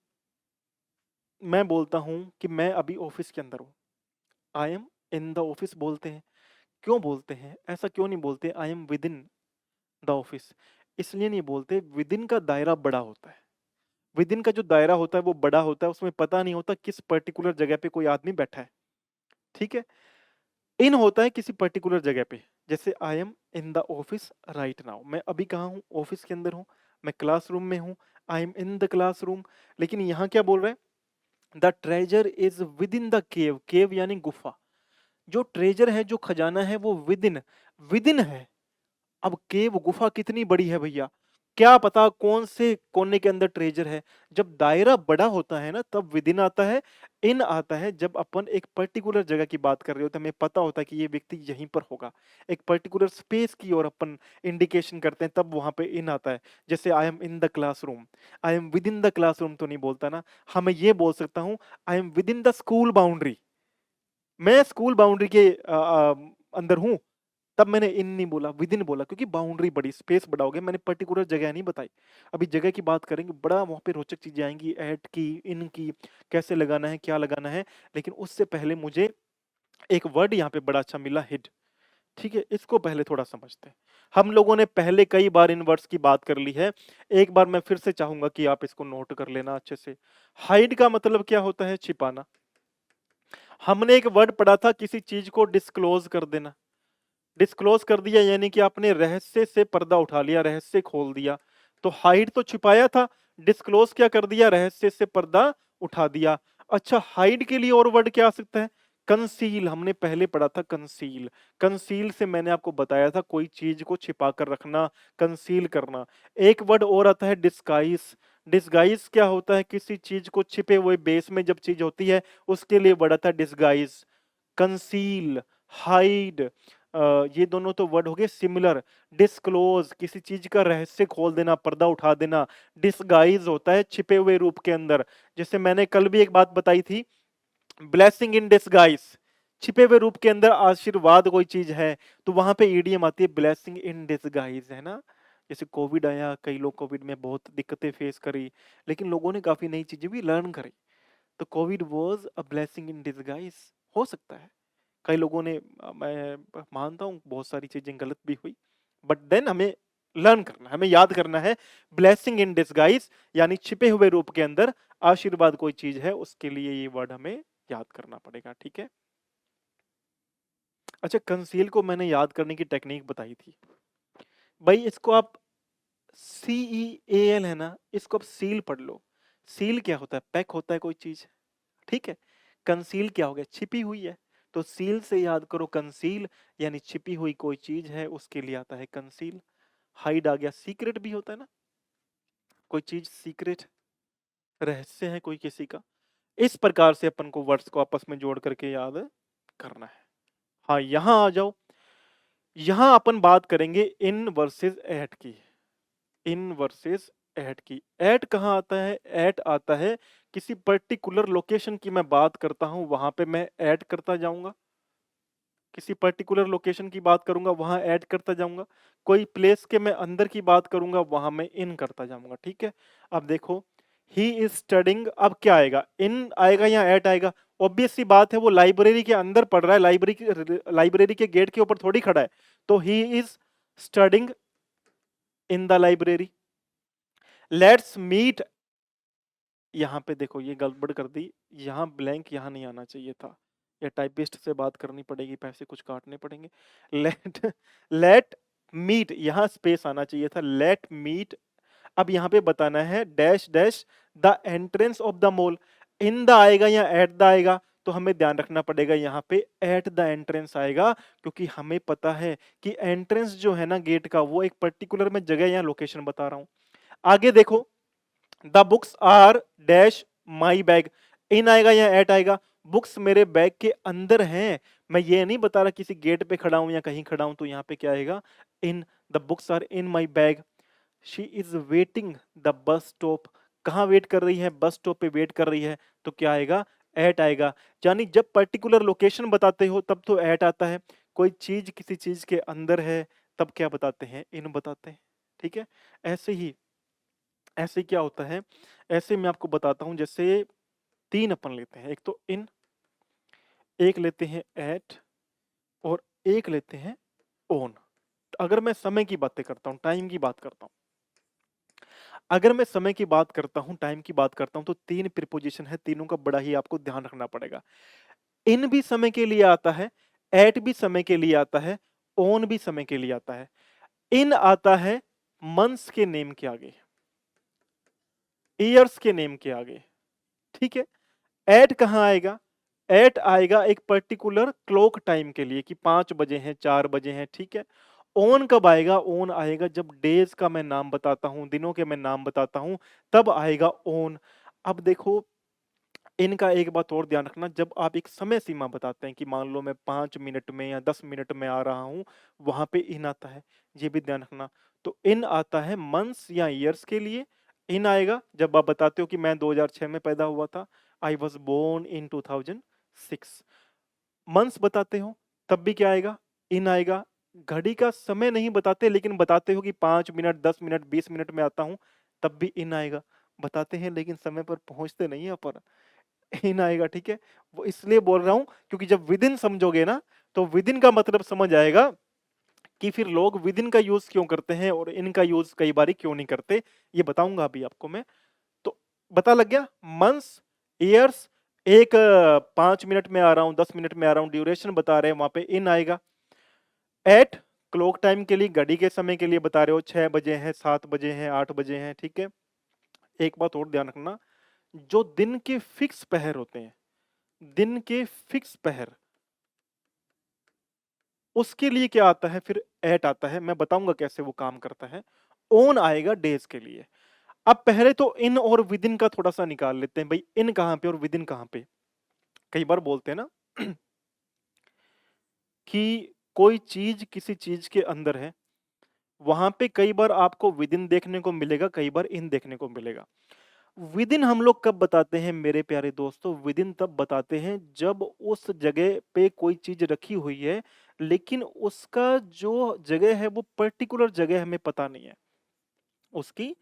मैं बोलता हूं कि मैं अभी ऑफिस के अंदर हूं, आई एम इन द ऑफिस बोलते हैं। क्यों बोलते हैं, ऐसा क्यों नहीं बोलते I am with in the office, इसलिए नहीं बोलते, विद इन का दायरा बड़ा होता है। विद इन का जो दायरा होता है वो बड़ा होता है, उसमें पता नहीं होता किस पर्टिकुलर जगह पे कोई आदमी बैठा है। ठीक है, इन होता है किसी पर्टिकुलर जगह पे। जैसे आई am in the office right now, मैं अभी कहाँ हूँ, ऑफिस के अंदर हूँ, मैं क्लासरूम में हूँ, I am in the classroom. लेकिन यहाँ क्या बोल रहे हैं, the treasure is within the cave, cave यानी गुफा, जो ट्रेजर है जो खजाना है वो विद इन है। अब केव गुफा कितनी बड़ी है भैया, क्या पता कौन से कोने के अंदर ट्रेजर है। जब दायरा बड़ा होता है ना, तब विद इन आता है। इन आता है जब अपन एक पर्टिकुलर जगह की बात कर रहे होते हैं, हमें पता होता है कि ये व्यक्ति यहीं पर होगा, एक पर्टिकुलर स्पेस की ओर अपन इंडिकेशन करते हैं, तब वहां पे इन आता है। जैसे आई am in the classroom, I am with in the classroom तो नहीं बोलता ना, हमें ये बोल सकता हूं I am with in the school boundary, मैं स्कूल बाउंड्री के अंदर हूं, तब मैंने इन नहीं बोला, विद इन बोला, क्योंकि बाउंड्री बड़ी, स्पेस बड़ा हो गया, मैंने पर्टिकुलर जगह नहीं बताई। अभी जगह की बात करेंगे, बड़ा वहाँ पे रोचक चीजें आएंगी, एट की, इन की, कैसे लगाना है, क्या लगाना है। लेकिन उससे पहले मुझे एक वर्ड यहाँ पे बड़ा अच्छा मिला, हिड। ठीक है, इसको पहले थोड़ा समझते हैं। हम लोगों ने पहले कई बार इन वर्ड्स की बात कर ली है, एक बार मैं फिर से चाहूंगा कि आप इसको नोट कर लेना अच्छे से। हाइड का मतलब क्या होता है? छिपाना। हमने एक वर्ड पढ़ा था, किसी चीज को डिस्क्लोज कर देना। डिस्क्लोज कर दिया यानी कि आपने रहस्य से पर्दा उठा लिया, रहस्य खोल दिया। तो हाइड तो छिपाया था, डिस्क्लोज क्या कर दिया? रहस्य से पर्दा उठा दिया। अच्छा, हाइड के लिए और वर्ड क्या आ सकता है? कंसील। हमने पहले पढ़ा था कंसील। कंसील से मैंने आपको बताया था कोई चीज को छिपा कर रखना, कंसील करना। एक वर्ड और आता है डिस्गाइज। डिस्गाइज क्या होता है? किसी चीज को छिपे हुए बेस में जब चीज होती है उसके लिए वर्ड आता है डिस्गाइज। कंसील, हाइड, ये दोनों तो वर्ड हो गए सिमिलर। डिस्क्लोज, किसी चीज का रहस्य खोल देना, पर्दा उठा देना। डिसगाइज होता है छिपे हुए रूप के अंदर। जैसे मैंने कल भी एक बात बताई थी, ब्लेसिंग इन डिसगाइज, छिपे हुए रूप के अंदर आशीर्वाद कोई चीज है, तो वहां पे ईडीएम आती है ब्लेसिंग इन डिसगाइज, है ना। जैसे कोविड आया, कई लोग कोविड में बहुत दिक्कतें फेस करी, लेकिन लोगों ने काफी नई चीजें भी लर्न करी। तो Covid was a blessing in disguise, हो सकता है। कई लोगों ने, मैं मानता हूँ बहुत सारी चीजें गलत भी हुई, बट देन हमें लर्न करना, हमें याद करना है ब्लेसिंग इन डिसगाइज, यानी छिपे हुए रूप के अंदर आशीर्वाद कोई चीज है, उसके लिए ये वर्ड हमें याद करना पड़ेगा। ठीक है। अच्छा, कंसील को मैंने याद करने की टेक्निक बताई थी भाई, इसको आप CEAL है ना, इसको आप सील पढ़ लो। सील क्या होता है? पैक होता है कोई चीज, ठीक है। कंसील क्या हो गया? छिपी हुई है। तो सील से याद करो कंसील, यानी छिपी हुई कोई चीज है उसके लिए आता है कंसील। हाइड आ गया, सीक्रेट भी होता है ना, कोई चीज सीक्रेट, रहस्य है कोई किसी का। इस प्रकार से अपन को वर्ड्स को आपस में जोड़ करके याद करना है। हाँ, यहां आ जाओ। यहां अपन बात करेंगे इन वर्सेस एट की। इन वर्सेस एट की। एट कहाँ आता है? एट आता है किसी पर्टिकुलर लोकेशन की मैं बात करता हूं, वहां पे मैं ऐड करता जाऊंगा। किसी पर्टिकुलर लोकेशन की बात करूंगा, वहां ऐड करता जाऊंगा। कोई प्लेस के मैं अंदर की बात करूंगा, वहां मैं इन करता जाऊंगा। ठीक है। अब देखो, ही इज स्टडिंग, अब क्या आएगा? इन आएगा या एट आएगा? ऑब्वियस सी बात है, वो लाइब्रेरी के अंदर पढ़ रहा है, लाइब्रेरी के गेट के ऊपर थोड़ी खड़ा है। तो he is studying in the library. Let's meet, यहाँ पे देखो ये गड़बड़ कर दी, यहाँ ब्लैंक यहाँ नहीं आना चाहिए था, या टाइपिस्ट से बात करनी पड़ेगी, पैसे कुछ काटने पड़ेंगे। लेट लेट मीट, यहाँ स्पेस आना चाहिए था, लेट मीट। अब यहाँ पे बताना है dash dash the entrance of the mall. In the आएगा या एट द आएगा? तो हमें ध्यान रखना पड़ेगा यहाँ पे एट द एंट्रेंस आएगा, क्योंकि हमें पता है कि एंट्रेंस जो है ना गेट का, वो एक पर्टिकुलर में जगह या लोकेशन बता रहा हूं। आगे देखो, the books are dash my bag. In आएगा या एट आएगा? बुक्स मेरे बैग के अंदर हैं, मैं ये नहीं बता रहा किसी गेट पे खड़ा हूं या कहीं खड़ा हूं, तो यहाँ पे क्या आएगा? In. The books are in my bag. She is waiting the bus stop. कहाँ वेट कर रही है? बस स्टॉप पे वेट कर रही है, तो क्या आएगा? एट आएगा। यानी जब पर्टिकुलर लोकेशन बताते हो तब तो एट आता है, कोई चीज किसी चीज के अंदर है तब क्या बताते हैं? इन बताते हैं। ठीक है। ऐसे ही, ऐसे क्या होता है, ऐसे मैं आपको बताता हूं। जैसे तीन अपन लेते हैं, एक तो इन, एक लेते हैं एट, और एक लेते हैं ओन। अगर मैं समय की बातें करता हूं, टाइम की बात करता हूं, अगर मैं समय की बात करता हूं, टाइम की बात करता हूं, तो तीन प्रीपोजिशन है, तीनों का बड़ा ही आपको ध्यान रखना पड़ेगा। इन भी समय के लिए आता है, एट भी समय के लिए आता है, ओन भी समय के लिए आता है। इन आता है मंथ्स के नेम के आगे, ईयर्स के नेम के आगे। ठीक है। एट कहां आएगा? एट आएगा एक पर्टिकुलर क्लॉक टाइम के लिए, कि 5 बजे हैं, 4 बजे हैं। ठीक है। ओन कब आएगा? ओन आएगा जब डेज का मैं नाम बताता हूं, दिनों के मैं नाम बताता हूं, तब आएगा ओन। अब देखो, इनका एक बात और ध्यान रखना, जब आप एक समय सीमा बताते हैं कि मान लो मैं 5 मिनट में या 10 मिनट में आ रहा हूं, वहां पे इन आता है, ये भी ध्यान रखना। तो इन आता है मंथ्स या ईयर्स के लिए। इन आएगा जब आप बताते हो कि मैं 2006 में पैदा हुआ था, I was born in 2006। Months बताते हो तब भी क्या आएगा? इन आएगा। घड़ी का समय नहीं बताते, लेकिन बताते हो कि 5 मिनट, 10 मिनट, 20 मिनट में आता हूँ, तब भी इन आएगा। बताते हैं लेकिन समय पर पहुँचते नहीं हैं अपन, इन आएगा, ठीक है? वो इसलिए बोल रहा हूँ क्योंकि जब विदिन समझोगे ना, तो विदिन का मतलब समझ आएगा कि फिर लोग विदिन का यूज़ क्यों करते हैं और इनका यूज़ कई बारी क्यों नहीं करते, ये बताऊँगा अभी आपको मैं। तो पता लग गया? मंथ्स, ईयर्स, एक 5 मिनट में आ रहा हूँ, 10 मिनट में आ रहा हूँ, ड्यूरेशन बता रहे हैं, वहाँ पे इन आएगा। एट, क्लॉक टाइम के लिए, घड़ी के समय के लिए बता रहे हो, 6 बजे हैं, 7 बजे हैं, 8 बजे हैं, ठीक है? एक बात और ध्यान रखना, जो दिन के फिक्स पहर होते हैं, दिन के फिक्स पहर, उसके लिए क्या आता है फिर? एट आता है। मैं बताऊंगा कैसे वो काम करता है। ओन आएगा डेज के लिए। अब पहले तो इन और विदिन का थोड़ा सा निकाल लेते हैं भाई, इन कहां पे और विदिन कहां पे। कई बार बोलते हैं ना कि कोई चीज किसी चीज के अंदर है, वहां पे कई बार आपको विदिन देखने को मिलेगा, कई बार इन देखने को मिलेगा। विदिन हम लोग कब बताते हैं मेरे प्यारे दोस्तों? विदिन तब बताते हैं जब उस जगह पे कोई चीज रखी हुई है, लेकिन उसका जो जगह है वो पर्टिकुलर जगह हमें पता नहीं है, उसकी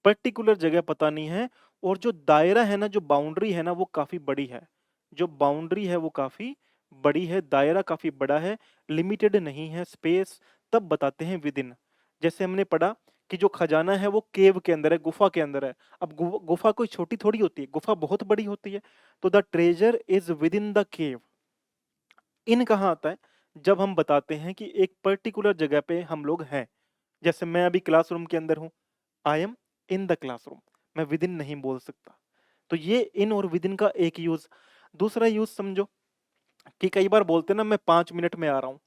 पर्टिकुलर जगह पता नहीं है। और जो दायरा है ना, जो बाउंड्री है ना, वो काफी बड़ी है। जो बाउंड्री है वो काफी बड़ी है, दायरा काफी बड़ा है, लिमिटेड नहीं है स्पेस, तब बताते हैं विदिन। जैसे हमने पढ़ा कि जो खजाना है वो केव के अंदर है, गुफा के अंदर है। अब गुफा कोई छोटी थोड़ी होती है, गुफा बहुत बड़ी होती है। तो the treasure is within the cave. In कहाँ आता है? जब हम बताते हैं कि एक पर्टिकुलर जगह पे हम लोग हैं। जैसे मैं अभी क्लासरूम के अंदर हूं, आई एम इन द क्लासरूम, मैं विद इन नहीं बोल सकता। तो ये इन और विद इन का एक यूज। दूसरा यूज समझो कि कई बार बोलते हैं ना, मैं 5 मिनट में आ रहा हूं,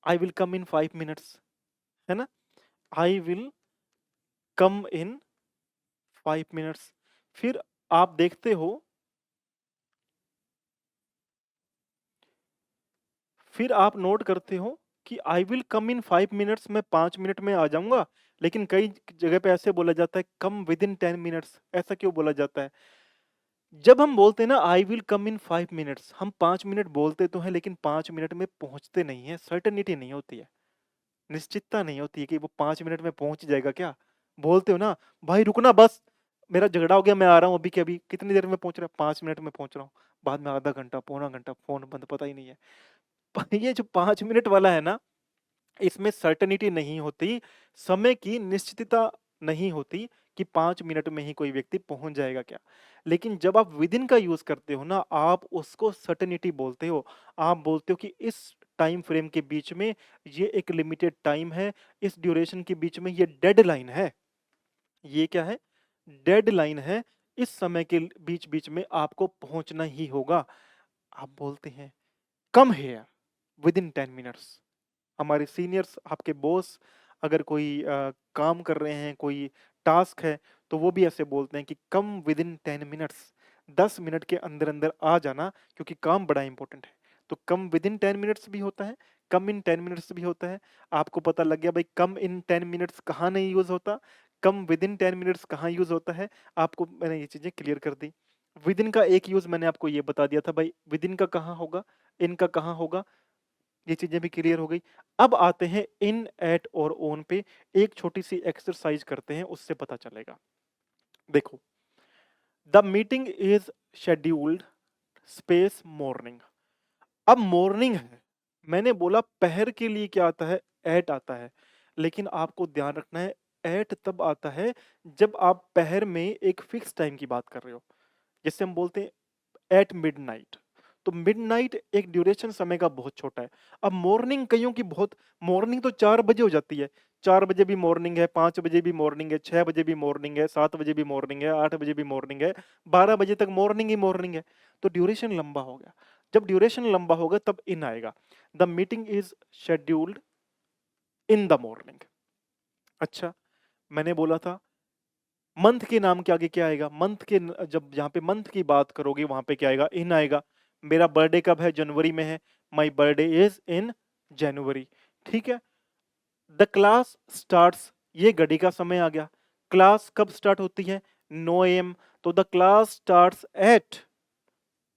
I will come in 5 minutes, है ना? I will come in 5 minutes. फिर आप देखते हो, फिर आप नोट करते हो कि I will come in 5 minutes, मैं 5 मिनट में आ जाऊंगा। लेकिन कई जगह पे ऐसे बोला जाता है कम विद इन 10 मिनट्स। ऐसा क्यों बोला जाता है? जब हम बोलते हैं ना I will come in 5 minutes, हम 5 मिनट बोलते तो हैं, लेकिन 5 मिनट में पहुंचते नहीं है, सर्टेनिटी नहीं होती है, निश्चितता नहीं होती है कि वो 5 मिनट में पहुंच जाएगा। क्या बोलते हो ना, भाई रुकना बस, मेरा झगड़ा हो गया, मैं आ रहा हूँ अभी के अभी। कितनी देर में पहुंच रहा है? 5 मिनट में पहुंच रहा हूँ। बाद में आधा घंटा, पौना घंटा, फोन बंद, पता ही नहीं है। ये जो 5 मिनट वाला है ना, इसमें सर्टेनिटी नहीं होती, समय की निश्चितता नहीं होती कि 5 मिनट में ही कोई व्यक्ति पहुंच जाएगा क्या। लेकिन जब आप विद इन का यूज करते हो ना, आप उसको सर्टेनिटी बोलते हो। आप बोलते हो कि इस टाइम फ्रेम के बीच में ये एक लिमिटेड टाइम है, इस ड्यूरेशन के बीच में ये डेडलाइन है। ये क्या है? डेडलाइन है। इस समय के बीच बीच में आपको पहुंचना ही होगा। आप बोलते हैं come here with in 10 minutes. हमारे सीनियर्स, आपके बॉस अगर कोई काम कर रहे हैं, कोई टास्क है, तो वो भी ऐसे बोलते हैं कि come with in 10 minutes, 10 minute के अंदर अंदर आ जाना, क्योंकि काम बड़ा इंपॉर्टेंट है। तो कम विद इन 10 मिनट्स भी होता है, कम इन 10 मिनट्स भी होता है। आपको पता लग गया भाई कम इन 10 मिनट्स कहाँ नहीं यूज होता, कम विद इन 10 मिनट्स कहाँ यूज होता है। आपको मैंने ये चीजें क्लियर कर दी। विद इन का एक यूज मैंने आपको ये बता दिया था भाई, विद इन का कहाँ होगा, इनका कहाँ होगा, ये चीजें भी क्लियर हो गई। अब आते हैं इन, एट और ओन पे। एक छोटी सी एक्सरसाइज करते हैं, उससे पता चलेगा। देखो, the meeting is scheduled space morning. अब मॉर्निंग है, मैंने बोला पहर के लिए क्या आता है? एट आता है। लेकिन आपको ध्यान रखना है, एट तब आता है जब आप पहर में एक फिक्स टाइम की बात कर रहे हो। जैसे हम बोलते हैं एट मिडनाइट, तो मिडनाइट एक ड्यूरेशन समय का बहुत छोटा है। अब मॉर्निंग कईयों की बहुत, मॉर्निंग तो 4 बजे हो जाती है। 4 बजे भी मॉर्निंग है, 5 बजे भी मॉर्निंग है, 6 बजे भी मॉर्निंग है, 7 बजे भी मॉर्निंग है, 8 बजे भी मॉर्निंग है, 12 बजे तक मॉर्निंग ही मॉर्निंग है। तो ड्यूरेशन लंबा हो गया। जब ड्यूरेशन लंबा होगा तब इन आएगा। The meeting is scheduled in the morning. अच्छा, मैंने बोला था मंथ के नाम के आगे क्या आएगा? मंथ के जब यहाँ पे मंथ की बात करोगे, वहां पे क्या आएगा? इन आएगा। मेरा बर्थडे कब है? जनवरी में है। माई बर्थडे इज इन जनवरी। ठीक है। द क्लास स्टार्ट्स, ये घड़ी का समय आ गया। क्लास कब स्टार्ट होती है? 9 AM। तो द क्लास स्टार्ट्स एट,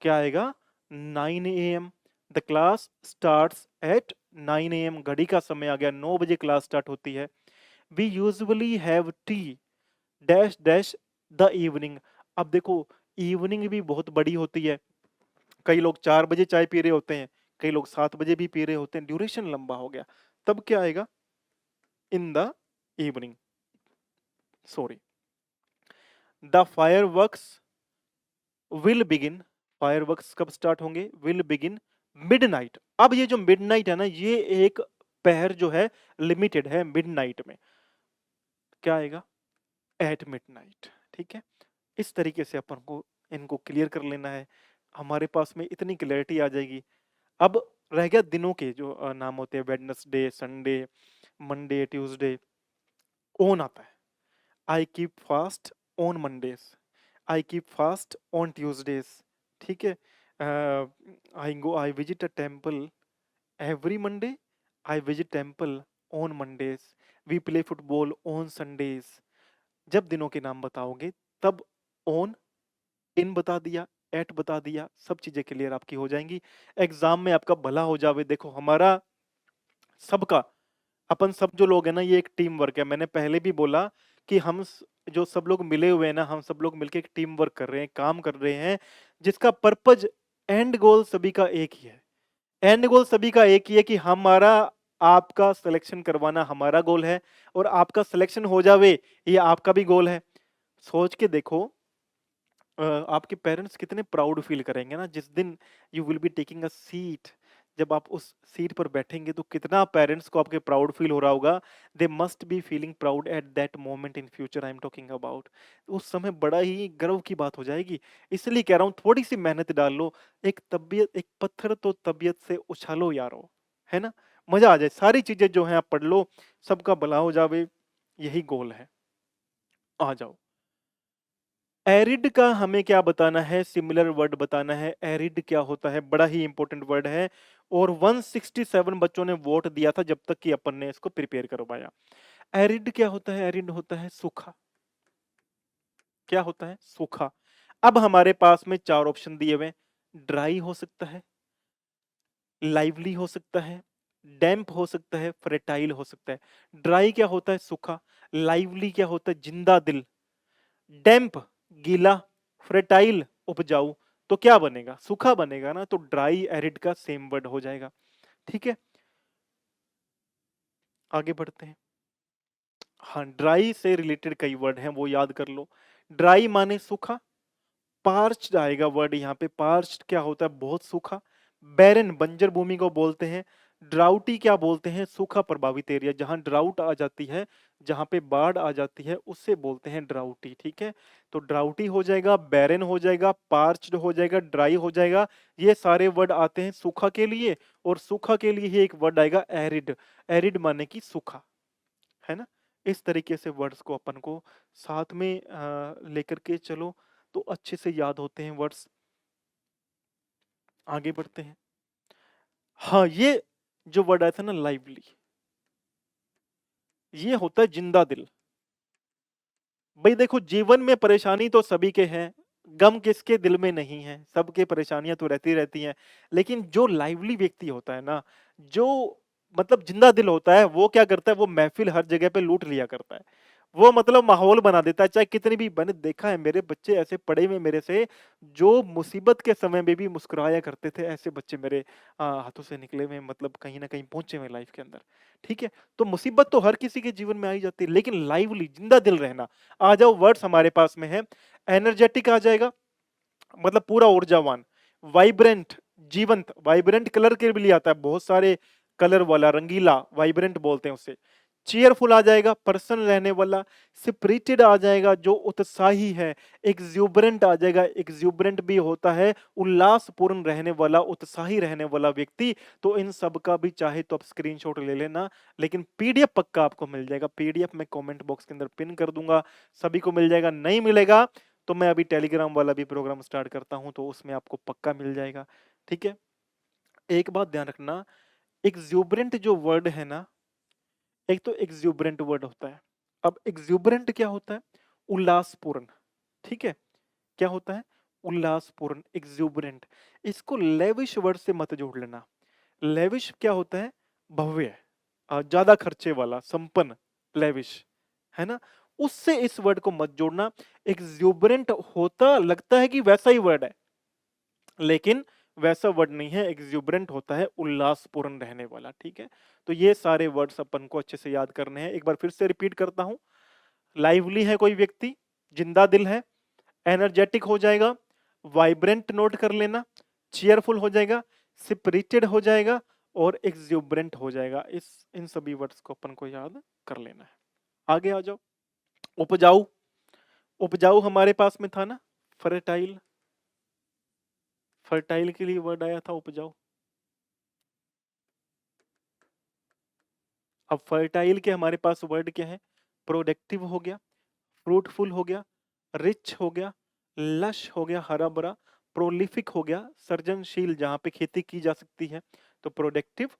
क्या आएगा? 9 AM। The class starts at 9 AM घड़ी का समय आ गया, 9 बजे क्लास स्टार्ट होती है। We usually have tea dash dash the evening. अब देखो इवनिंग भी बहुत बड़ी होती है, कई लोग 4 बजे चाय पी रहे होते हैं, कई लोग 7 बजे भी पी रहे होते हैं, ड्यूरेशन लंबा हो गया। तब क्या आएगा? In the evening, sorry. The fireworks will begin, fireworks कब स्टार्ट होंगे? Will begin midnight. अब ये जो मिडनाइट है ना, ये एक पहर जो है लिमिटेड है मिडनाइट में। क्या आएगा? At midnight. ठीक है, इस तरीके से अपन को इनको क्लियर कर लेना है, हमारे पास में इतनी क्लैरिटी आ जाएगी। अब रह गया दिनों के जो नाम होते हैं, Wednesday, Sunday, Monday, Tuesday. On आता है, I keep fast on Mondays, I keep fast on Tuesdays. ठीक है, I visit a temple every Monday, I visit temple on Mondays, we play football on Sundays. जब दिनों के नाम बताओगे तब ऑन, इन बता दिया, एट बता दिया, सब चीजें क्लियर आपकी हो जाएंगी। एग्जाम में आपका भला हो जावे। देखो हमारा सबका, अपन सब जो लोग हैं ना, ये एक टीम वर्क है। मैंने पहले भी बोला कि जो सब लोग मिले हुए हैं ना, हम सब लोग मिलकर एक टीम वर्क कर रहे हैं, काम कर रहे हैं, जिसका पर्पज, एंड गोल सभी का एक ही है। एंड गोल सभी का एक ही है कि हमारा आपका सिलेक्शन करवाना हमारा गोल है, और आपका सिलेक्शन हो जावे ये आपका भी गोल है। सोच के देखो, आपके पेरेंट्स कितने प्राउड फील करेंगे ना जिस दिन you will be taking a seat. जब आप उस सीट पर बैठेंगे तो कितना पेरेंट्स को आपके प्राउड फील हो रहा होगा। दे must be feeling proud at that moment in future I am talking about. उस समय बड़ा ही गर्व की बात हो जाएगी। इसलिए कह रहा हूँ थोड़ी सी मेहनत डाल लो। एक पत्थर तो तबीयत से उछालो यारो, है ना, मजा आ जाए। सारी चीजें जो है आप पढ़ लो, सबका भला हो जावे, यही गोल है। आ जाओ। एरिड का हमें क्या बताना है? सिमिलर वर्ड बताना है। एरिड क्या होता है? बड़ा ही इंपॉर्टेंट वर्ड है, और 167 बच्चों ने वोट दिया था जब तक कि अपन ने इसको प्रिपेयर करवाया। एरिड क्या होता है? एरिड होता है सूखा। क्या होता है? सूखा। अब हमारे पास में 4 ऑप्शन दिए हुए। ड्राई हो सकता है, लाइवली हो सकता है, डैम्प हो सकता है, फर्टाइल हो सकता है। ड्राई क्या होता है? सूखा। लाइवली क्या होता है? जिंदा दिल। डैम्प गीला, फर्टाइल उपजाऊ। तो क्या बनेगा? सूखा बनेगा ना, तो ड्राई एरिड का सेम वर्ड हो जाएगा। ठीक है, आगे बढ़ते हैं। हाँ, ड्राई से रिलेटेड कई वर्ड हैं, वो याद कर लो। ड्राई माने सूखा। पार्च्ड आएगा वर्ड यहाँ पे। पार्च्ड क्या होता है? बहुत सूखा। बैरन बंजर भूमि को बोलते हैं। ड्राउटी क्या बोलते हैं? सूखा प्रभावित एरिया, जहां ड्राउट आ जाती है, जहां पे बाढ़ आ जाती है, उससे बोलते हैं ड्राउटी। ठीक है, तो ड्राउटी हो जाएगा, बैरन हो जाएगा, पार्च्ड हो जाएगा, ड्राई हो जाएगा। ये सारे वर्ड आते हैं सूखा के लिए, और सूखा के लिए ही एक वर्ड आएगा एरिड। एरिड माने की सूखा, है ना। इस तरीके से वर्ड्स को अपन को साथ में लेकर के चलो, तो अच्छे से याद होते हैं वर्ड्स। आगे बढ़ते हैं। हाँ, ये जो वर्ड आया था ना, लाइवली, ये होता है जिंदा दिल। भाई देखो, जीवन में परेशानी तो सभी के हैं, गम किसके दिल में नहीं है, सबके परेशानियां तो रहती रहती हैं। लेकिन जो लाइवली व्यक्ति होता है ना, जो मतलब जिंदा दिल होता है, वो क्या करता है? वो महफिल हर जगह पे लूट लिया करता है। वो मतलब माहौल बना देता है, चाहे कितनी भी। मैंने देखा है, मेरे बच्चे ऐसे पड़े हुए मेरे से, जो मुसीबत के समय में भी मुस्कुराया करते थे। ऐसे बच्चे मेरे हाथों से निकले हुए, मतलब कहीं ना कहीं पहुंचे हुए लाइफ के अंदर। ठीक है, तो मुसीबत तो हर किसी के जीवन में आई जाती है, लेकिन लाइवली जिंदा दिल रहना। आ जाओ, वर्ड्स हमारे पास में है। एनर्जेटिक आ जाएगा, मतलब पूरा ऊर्जावान। वाइब्रेंट जीवंत, वाइब्रेंट कलर के भी लिए आता है, बहुत सारे कलर वाला, रंगीला, वाइब्रेंट बोलते हैं उसे। चीयरफुल आ जाएगा, पर्सन रहने वाला। स्पिरिटेड आ जाएगा, जो उत्साही है। एक्सुबरेंट आ जाएगा, एक्सुबरेंट भी होता है उल्लासपूर्ण रहने वाला, उत्साही रहने वाला व्यक्ति। तो इन सब का भी चाहे तो आप स्क्रीनशॉट ले लेना, लेकिन पीडीएफ पक्का आपको मिल जाएगा। पीडीएफ मैं कमेंट बॉक्स के अंदर पिन कर दूंगा, सभी को मिल जाएगा। नहीं मिलेगा तो मैं अभी टेलीग्राम वाला भी प्रोग्राम स्टार्ट करता हूं, तो उसमें आपको पक्का मिल जाएगा। ठीक है, एक बात ध्यान रखना, एक्सुबरेंट जो वर्ड है ना, एक तो एक्सुबरेंट वर्ड होता है। अब एक्सुबरेंट क्या होता है? उल्लासपूर्ण। ठीक है, क्या होता है? उल्लासपूर्ण, एक्सुबरेंट। इसको लेविश वर्ड से मत जोड़ लेना। लेविश क्या होता है? भव्य, ज्यादा खर्चे वाला, संपन्न, लेविश, है ना? उससे इस वर्ड को मत जोड़ना। एक्सुबरेंट होता लगता है कि वैसा ही वर्ड है, लेकिन वैसा वर्ड नहीं है। एक्सुबरेंट होता है उल्लासपूर्ण रहने वाला, ठीक है? तो ये सारे वर्ड्स अपन को अच्छे से याद करने हैं। एक बार फिर से रिपीट करता हूं। लाइवली है कोई व्यक्ति, जिंदा दिल है, एनर्जेटिक हो जाएगा, वाइब्रेंट नोट कर लेना, चीयरफुल हो जाएगा, स्पिरिटेड हो जाएगा और एक्सुबरेंट हो जाएगा। इस इन सभी वर्ड्स को अपन को याद कर लेना है। आगे आ जाओ। उपजाऊ, उपजाऊ हमारे पास में था ना, फर्टाइल। फर्टाइल के लिए वर्ड आया था उपजाऊ। अब फर्टाइल के हमारे पास वर्ड क्या है? प्रोडक्टिव हो गया, फ्रूटफुल हो गया, रिच हो गया, लश हो गया, हरा भरा, प्रोलिफिक हो गया, सृजनशील जहां पे खेती की जा सकती है। तो productive,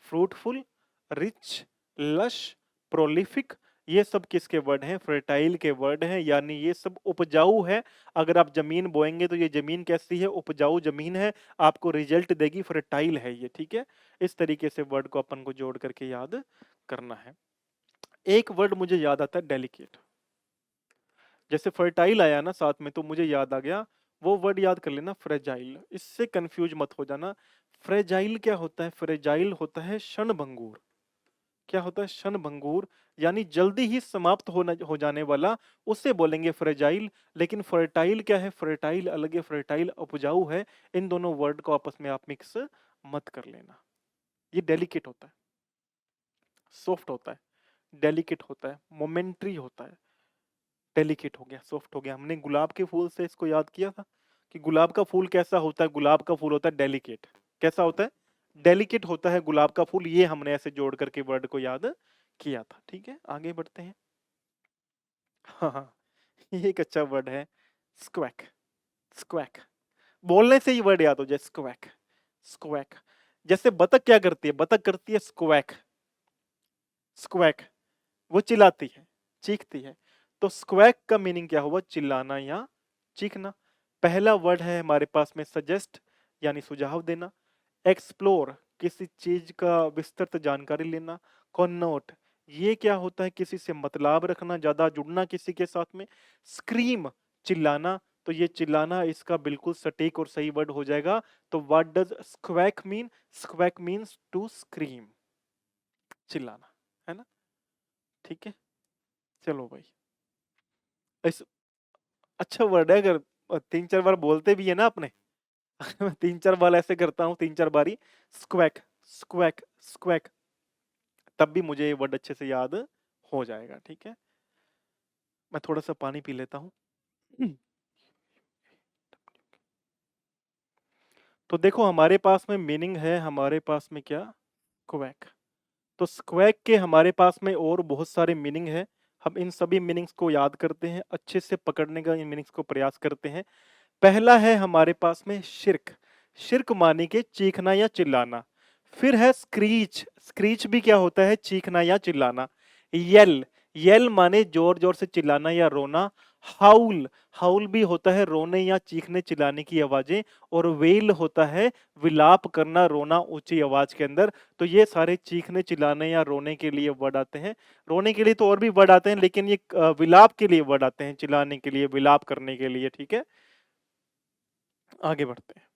fruitful, rich, lush, prolific, ये सब किसके वर्ड हैं? फर्टाइल के वर्ड हैं, यानी ये सब उपजाऊ है। अगर आप जमीन बोएंगे तो ये जमीन कैसी है? उपजाऊ जमीन है, आपको रिजल्ट देगी, फर्टाइल है ये, ठीक है? इस तरीके से वर्ड को अपन को जोड़ करके याद करना है। एक वर्ड मुझे याद आता है, डेलिकेट। जैसे फर्टाइल आया ना साथ में, तो मुझे याद आ गया, वो वर्ड याद कर लेना, फ्रेजाइल। इससे कंफ्यूज मत हो जाना। फ्रेजाइल क्या होता है? फ्रेजाइल होता है क्षणभंगुर। क्या होता है? क्षणभंगुर, यानी जल्दी ही समाप्त हो जाने वाला, उससे बोलेंगे फ्रेजाइल। लेकिन फर्टाइल क्या है? फर्टाइल अलग है, फर्टाइल उपजाऊ है। इन दोनों वर्ड को आपस में आप मिक्स मत कर लेना। ये डेलिकेट होता है, सॉफ्ट होता है, डेलिकेट होता है, मोमेंट्री होता है। डेलिकेट हो गया, सॉफ्ट हो गया। हमने गुलाब के फूल से इसको याद किया था कि गुलाब का फूल कैसा होता है? गुलाब का फूल होता है डेलिकेट। कैसा होता है? डेलिकेट होता है गुलाब का फूल। ये हमने ऐसे जोड़ करके वर्ड को याद किया था, ठीक है? आगे बढ़ते हैं। हाँ हाँ, ये एक अच्छा वर्ड है, स्क्वैक। स्क्वैक, बोलने से ही वर्ड याद हो जाए, स्क्वैक। स्क्वैक, जैसे बतख क्या करती है? बतख करती है स्क्वैक। स्क्वैक, वो चिल्लाती है, चीखती है। तो स्क्वैक का मीनिंग क्या हुआ? चिल्लाना या चीखना। पहला वर्ड है हमारे पास में सजेस्ट, यानी सुझाव देना। एक्सप्लोर, किसी चीज का विस्तृत जानकारी लेना। कॉन्नोट, ये क्या होता है? किसी से मतलब रखना, ज्यादा जुड़ना किसी के साथ में। स्क्रीम, चिल्लाना। तो ये चिल्लाना इसका बिल्कुल सटीक और सही वर्ड हो जाएगा। तो what does squawk mean? Squawk means to scream, चिल्लाना, है ना? ठीक है, चलो भाई। इस अच्छा वर्ड है, अगर 3-4 बार बोलते भी है ना आपने। मैं 3-4 बार ऐसे करता हूँ, 3-4 बारी, स्क्वैक, स्क्वैक, स्क्वैक, तब भी मुझे ये वर्ड अच्छे से याद हो जाएगा, ठीक है? मैं थोड़ा सा पानी पी लेता हूँ। तो देखो हमारे पास में मीनिंग है, हमारे पास में क्या? क्वैक। तो स्क्वैक के हमारे पास में और बहुत सारे मीनिंग है। हम इन सभी मीनिंग्स को याद करते हैं, अच्छे से पकड़ने का इन मीनिंग्स को प्रयास करते हैं। पहला है हमारे पास में शिर्क। शिर्क माने के चीखना या चिल्लाना। फिर है स्क्रीच। स्क्रीच भी क्या होता है? चीखना या चिल्लाना। येल, येल माने जोर जोर से चिल्लाना या रोना। हाउल, हाउल भी होता है रोने या चीखने चिल्लाने की आवाजें। और वेल होता है विलाप करना, रोना ऊंची आवाज के अंदर। तो ये सारे चीखने चिल्लाने या रोने के लिए वर्ड आते हैं। रोने के लिए तो और भी वर्ड आते हैं, लेकिन ये विलाप के लिए वर्ड आते हैं, चिल्लाने के लिए, विलाप करने के लिए, ठीक है? आगे बढ़ते हैं।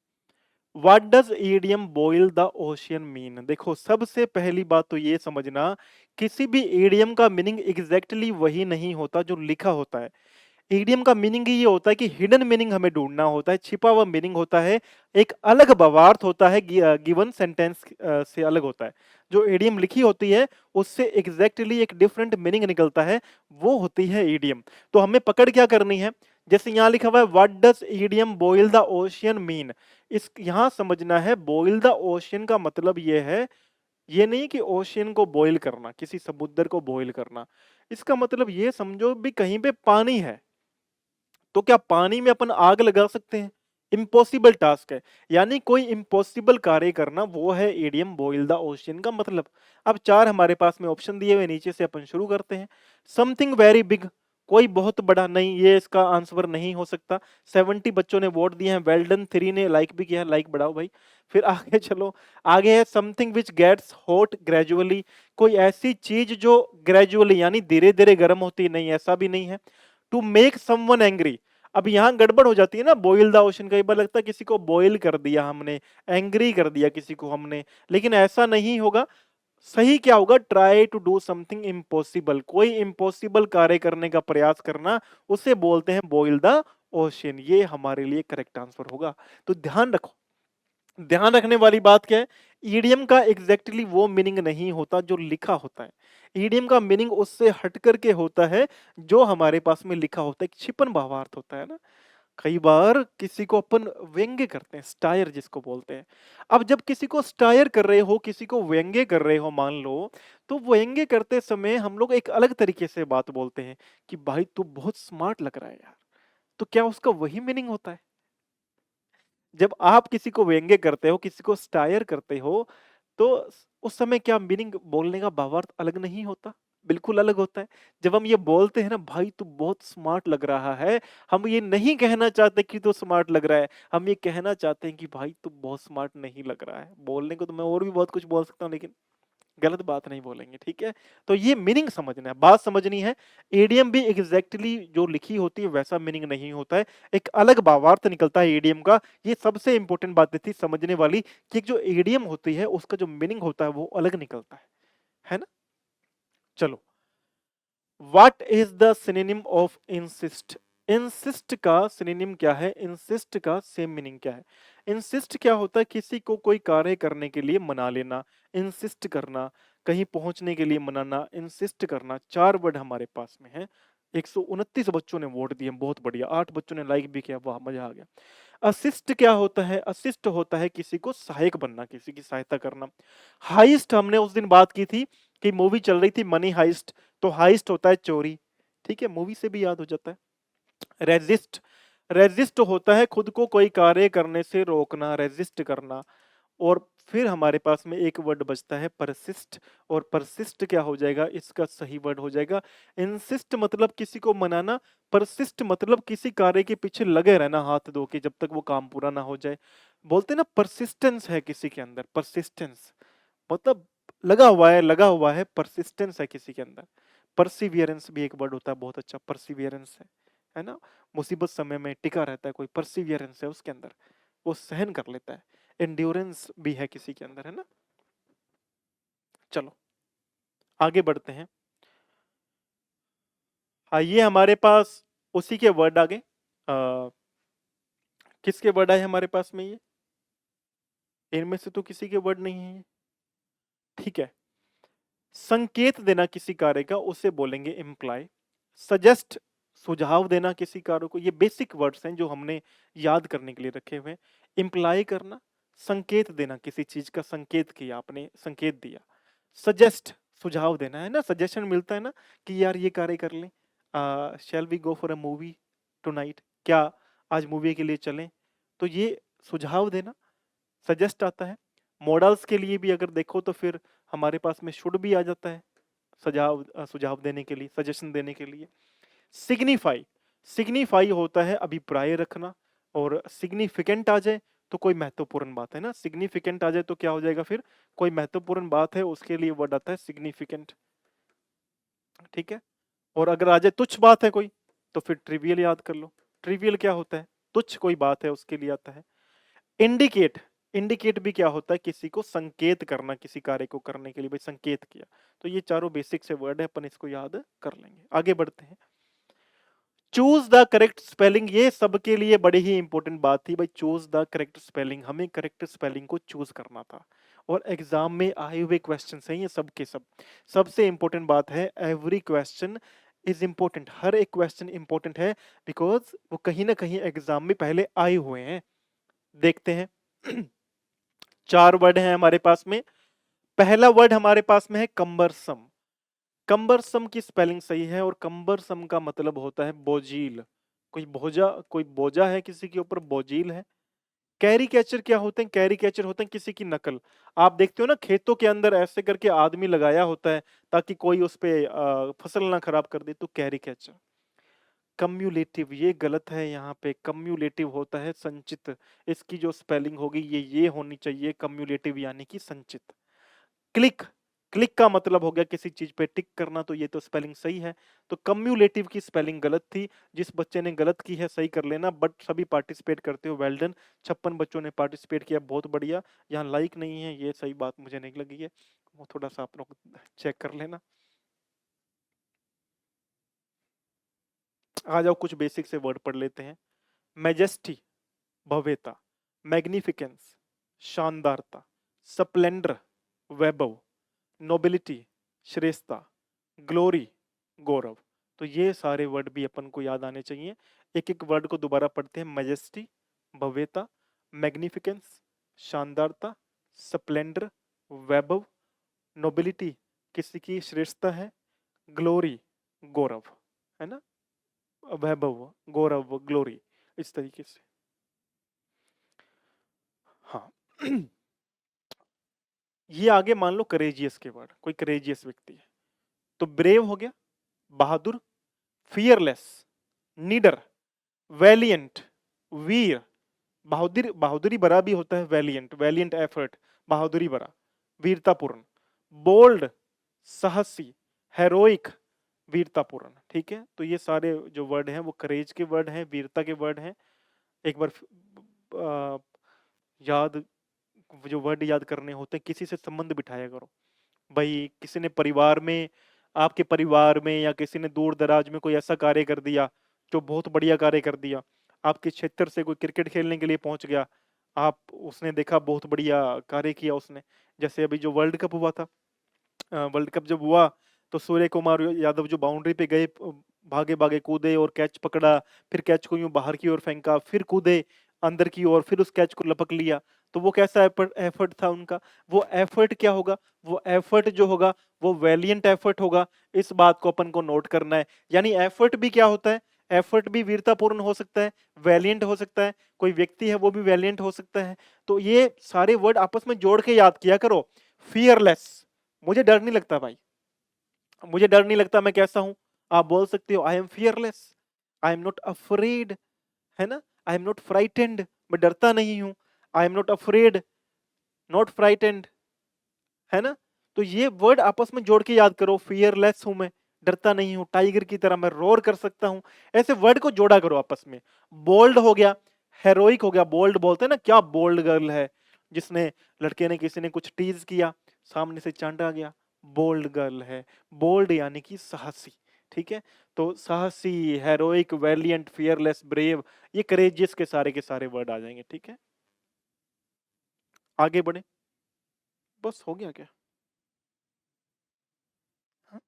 What does idiom boil the ocean mean? देखो सबसे पहली बात तो ये समझना, किसी भी इडियम का मीनिंग एग्जैक्टली वही नहीं होता जो लिखा होता है। ईडीएम का मीनिंग ही ये होता है कि हिडन मीनिंग हमें ढूंढना होता है, छिपा हुआ मीनिंग होता है, एक अलग भावार्थ होता है, गिवन सेंटेंस से अलग होता है। जो ईडीएम लिखी होती है उससे एग्जैक्टली एक डिफरेंट मीनिंग निकलता है, वो होती है ईडीएम। तो हमें पकड़ क्या करनी है? जैसे यहाँ लिखा हुआ है what does idiom boil the ocean mean. इस यहाँ समझना है, बॉयल द ओशियन का मतलब ये है, ये नहीं कि ओशियन को बॉयल करना, किसी समुद्र को बॉयल करना। इसका मतलब ये समझो भी कहीं पे पानी है, तो क्या पानी में अपन आग लगा सकते हैं? इम्पॉसिबल टास्क है। यानी कोई इम्पॉसिबल कार्य करना, वो है ईडियम बॉयल द ओशियन का मतलब। अब 4 हमारे पास में ऑप्शन दिए हुए, नीचे से अपन शुरू करते हैं। समथिंग वेरी बिग, कोई बहुत बड़ा नहीं, ये इसका आंसर नहीं हो सकता। 70 बच्चों ने वोट दिए हैं, वेल डन। 3 ने लाइक भी किया है, लाइक बढ़ाओ भाई। फिर आगे चलो, आगे है something which gets hot gradually. कोई ऐसी चीज जो ग्रेजुअली यानी धीरे धीरे गर्म होती, नहीं ऐसा भी नहीं है। टू मेक समवन एंग्री, अब यहां गड़बड़ हो जाती है ना, बॉयल द ओशन, कई बार लगता है किसी को बॉयल कर दिया हमने, एंग्री कर दिया किसी को हमने, लेकिन ऐसा नहीं होगा। सही क्या होगा, try to do something impossible, कोई इम्पॉसिबल कार्य करने का प्रयास करना, उसे बोलते हैं बॉयल द ओशन। ये हमारे लिए करेक्ट आंसर होगा। तो ध्यान रखो, ध्यान रखने वाली बात क्या है, ईडियम का एग्जैक्टली exactly वो मीनिंग नहीं होता जो लिखा होता है। ईडियम का मीनिंग उससे हट करके होता है जो हमारे पास में लिखा होता है, एक छिपन भावार्थ होता है ना। कई बार किसी को अपन व्यंग्य करते हैं, स्टायर जिसको बोलते हैं। अब जब किसी को स्टायर कर रहे हो, किसी को व्यंग्य कर रहे हो मान लो, तो व्यंग्य करते समय हम लोग एक अलग तरीके से बात बोलते हैं कि भाई तू बहुत स्मार्ट लग रहा है यार। तो क्या उसका वही मीनिंग होता है? जब आप किसी को व्यंग्य करते हो, किसी को स्टायर करते हो, तो उस समय क्या मीनिंग, बोलने का भावार्थ अलग नहीं होता? बिल्कुल अलग होता है। जब हम ये बोलते हैं ना भाई तू बहुत स्मार्ट लग रहा है, हम ये नहीं कहना चाहते कि तू स्मार्ट लग रहा है, हम ये कहना चाहते हैं कि भाई तू बहुत स्मार्ट नहीं लग रहा है। बोलने को तो मैं और भी बहुत कुछ बोल सकता हूँ, लेकिन गलत बात नहीं बोलेंगे, ठीक है? तो ये मीनिंग समझना है, बात समझनी है। ईडीएम भी एग्जैक्टली जो लिखी होती है वैसा मीनिंग नहीं होता है, एक अलग भावार्थ निकलता है ईडीएम का। ये सबसे इंपॉर्टेंट बात थी समझने वाली कि जो ईडीएम होती है उसका जो मीनिंग होता है वो अलग निकलता है ना? चलो, what is the synonym of insist? Insist का सिनोनिम क्या है? इंसिस्ट का सेम मीनिंग क्या है? इंसिस्ट क्या होता है? किसी को कोई कार्य करने के लिए मना लेना, इंसिस्ट करना, कहीं पहुंचने के लिए मनाना, इंसिस्ट करना। 4 वर्ड हमारे पास में है। 129 बच्चों ने वोट दिए, बहुत बढ़िया। 8 बच्चों ने लाइक भी किया, वाह मजा आ गया। असिस्ट क्या होता है? असिस्ट होता है किसी को सहायक बनना, किसी की सहायता करना। हाइस्ट हमने उस दिन बात की थी कि मूवी चल रही थी मनी हाइस्ट, तो हाइस्ट होता है चोरी, ठीक है, मूवी से भी याद हो जाता है। रेजिस्ट, रेजिस्ट होता है खुद को कोई कार्य करने से रोकना, रेजिस्ट करना। और फिर हमारे पास में एक वर्ड बचता है परसिस्ट, और परसिस्ट क्या हो जाएगा? इसका सही वर्ड हो जाएगा इंसिस्ट, मतलब किसी को मनाना। परसिस्ट मतलब किसी कार्य के पीछे लगे रहना हाथ धो के जब तक वो काम पूरा ना हो जाए। बोलते हैं ना परसिस्टेंस है किसी के अंदर, परसिस्टेंस मतलब लगा हुआ है, लगा हुआ है, परसिस्टेंस है किसी के अंदर। परसिवियरेंस भी एक वर्ड होता है बहुत अच्छा, परसिवियरेंस है ना? मुसीबत समय में टिका रहता है कोई, परसिवियरेंस है उसके अंदर, वो सहन कर लेता है। एंड्योरेंस भी है किसी के अंदर, है ना? चलो आगे बढ़ते हैं। हाँ, ये हमारे पास उसी के वर्ड आ गए। किसके वर्ड आए हमारे पास में? ये इनमें से तो किसी के वर्ड नहीं है ये। ठीक है, संकेत देना किसी कार्य का उसे बोलेंगे इम्प्लाई। सजेस्ट, सुझाव देना किसी कार्य को, ये बेसिक वर्ड्स हैं जो हमने याद करने के लिए रखे हुए हैं। इम्प्लाई करना, संकेत देना, किसी चीज का संकेत किया आपने, संकेत दिया। सजेस्ट, सुझाव देना, है ना? सजेशन मिलता है ना कि यार ये कार्य कर लें, shall we go for a movie tonight, क्या आज मूवी के लिए चलें? तो ये सुझाव देना, सजेस्ट आता है। मॉडल्स के लिए भी अगर देखो तो फिर हमारे पास में शुड भी आ जाता है, सुझाव देने के लिए, सजेशन देने के लिए। सिग्निफाई, सिग्निफाई होता है अभिप्राय रखना, और सिग्निफिकेंट आ जाए तो कोई महत्वपूर्ण बात है ना, सिग्निफिकेंट आ जाए तो क्या हो जाएगा फिर? कोई महत्वपूर्ण बात है, उसके लिए वर्ड आता है सिग्निफिकेंट, ठीक है? और अगर आ जाए तुच्छ बात है कोई, तो फिर ट्रिवियल याद कर लो। ट्रिवियल क्या होता है? तुच्छ कोई बात है उसके लिए आता है। इंडिकेट, इंडिकेट भी क्या होता है? किसी को संकेत करना, किसी कार्य को करने के लिए भाई संकेत किया। तो ये चारों बेसिक से वर्ड है, अपन इसको याद कर लेंगे। आगे बढ़ते हैं। चूज द करेक्ट स्पेलिंग, ये सबके लिए बड़ी ही इंपॉर्टेंट बात थी भाई, चूज द करेक्ट स्पेलिंग, हमें करेक्ट स्पेलिंग को चूज करना था। और एग्जाम में आए हुए क्वेश्चन हैं ये सब के सब। सबसे इंपॉर्टेंट बात है, एवरी क्वेश्चन इज इंपॉर्टेंट, हर एक क्वेश्चन इंपॉर्टेंट है, बिकॉज वो कहीं ना कहीं एग्जाम में पहले आए हुए हैं। देखते हैं। 4 वर्ड हैं हमारे पास में। पहला वर्ड हमारे पास में है कंबरसम। कंबरसम की स्पेलिंग सही है, और कंबरसम का मतलब होता है बोझिल। कोई बोझा, कोई बोझा है किसी के ऊपर, बोझिल है। कैरी कैचर क्या होते हैं? कैरी कैचर होते हैं किसी की नकल। आप देखते हो ना खेतों के अंदर ऐसे करके आदमी लगाया होता है ताकि कोई उस पे फसल ना खराब कर दे, तो कैरी कैचर। कम्युलेटिव, ये गलत है, यहाँ पे कम्युलेटिव होता है संचित। इसकी जो स्पेलिंग होगी ये होनी चाहिए, कम्युलेटिव यानी कि संचित। क्लिक, क्लिक का मतलब हो गया किसी चीज पे टिक करना, तो ये तो स्पेलिंग सही है। तो कम्युलेटिव की स्पेलिंग गलत थी। जिस बच्चे ने गलत की है सही कर लेना, बट सभी पार्टिसिपेट करते हो, वेल डन। 56 बच्चों ने पार्टिसिपेट किया, बहुत बढ़िया। यहाँ लाइक नहीं है, ये सही बात मुझे नहीं लगी है, वो थोड़ा सा आप लोग चेक कर लेना। आ जाओ कुछ बेसिक से वर्ड पढ़ लेते हैं। मैजेस्टी, भव्यता। मैग्निफिकेंस, शानदारता। स्प्लेंडर, वैभव। नोबिलिटी, श्रेष्ठता। ग्लोरी, गौरव। तो ये सारे वर्ड भी अपन को याद आने चाहिए। एक एक वर्ड को दोबारा पढ़ते हैं। मैजेस्टी, भव्यता। मैग्निफिकेंस, शानदारता। स्प्लेंडर, वैभव। नोबिलिटी, किसी की श्रेष्ठता है। ग्लोरी, गौरव, है ना। वैभव, गौरव, ग्लोरी, इस तरीके से। हाँ ये आगे मान लो करेजियस के वर्ड, कोई करेजियस व्यक्ति है तो ब्रेव हो गया, बहादुर। फियरलेस, नीडर। वैलियंट, वीर। बहादुर, बहादुरी भरा भी होता है वैलियंट, वैलियंट एफर्ट, बहादुरी भरा, वीरतापूर्ण। बोल्ड, साहसी। हेरोइक, वीरतापूर्ण। ठीक है, तो ये सारे जो वर्ड हैं वो करेज के वर्ड हैं, वीरता के वर्ड हैं। एक बार आ, याद, जो वर्ड याद करने होते हैं, किसी से संबंध बिठाया करो भाई। किसी ने परिवार में, आपके परिवार में या किसी ने दूर दराज में कोई ऐसा कार्य कर दिया जो बहुत बढ़िया कार्य कर दिया। आपके क्षेत्र से कोई क्रिकेट खेलने के लिए पहुंच गया, आप उसने देखा बहुत बढ़िया कार्य किया उसने। जैसे अभी जो वर्ल्ड कप हुआ था, वर्ल्ड कप जब हुआ तो सूर्य कुमार यादव जो बाउंड्री पे गए, भागे भागे कूदे और कैच पकड़ा, फिर कैच को यूं बाहर की ओर फेंका, फिर कूदे अंदर की ओर, फिर उस कैच को लपक लिया। तो वो कैसा एफर्ट था उनका। वो एफर्ट क्या होगा, वो एफर्ट जो होगा वो वैलियंट एफर्ट होगा। इस बात को अपन को नोट करना है। यानी एफर्ट भी क्या होता है, एफर्ट भी वीरतापूर्ण हो सकता है, वैलियंट हो सकता है। कोई व्यक्ति है वो भी वैलियंट हो सकता है। तो ये सारे वर्ड आपस में जोड़ के याद किया करो। फियरलेस, मुझे डर नहीं लगता भाई, मुझे डर नहीं लगता, मैं कैसा हूं। आप बोल सकते हो I am fearless, I am not afraid, है ना। आई एम नॉट फ्राइटेंड, मैं डरता नहीं हूं। I am not afraid, not frightened, है ना। तो ये वर्ड आपस में जोड़ के याद करो। फियरलेस हूं मैं, डरता नहीं हूं, टाइगर की तरह मैं रोर कर सकता हूं। ऐसे वर्ड को जोड़ा करो आपस में। बोल्ड हो गया, हेरोइक हो गया। बोल्ड बोलते हैं ना, क्या बोल्ड गर्ल है, जिसने, लड़के ने, किसी ने कुछ टीज किया, सामने से चांटा गया, बोल्ड गर्ल है। बोल्ड यानी कि साहसी। ठीक है, तो साहसी, हेरोइक, वैलियंट, फियरलेस, ब्रेव, ये करेजियस के सारे वर्ड आ जाएंगे। ठीक है, आगे बढ़े। बस हो गया क्या? हाँ,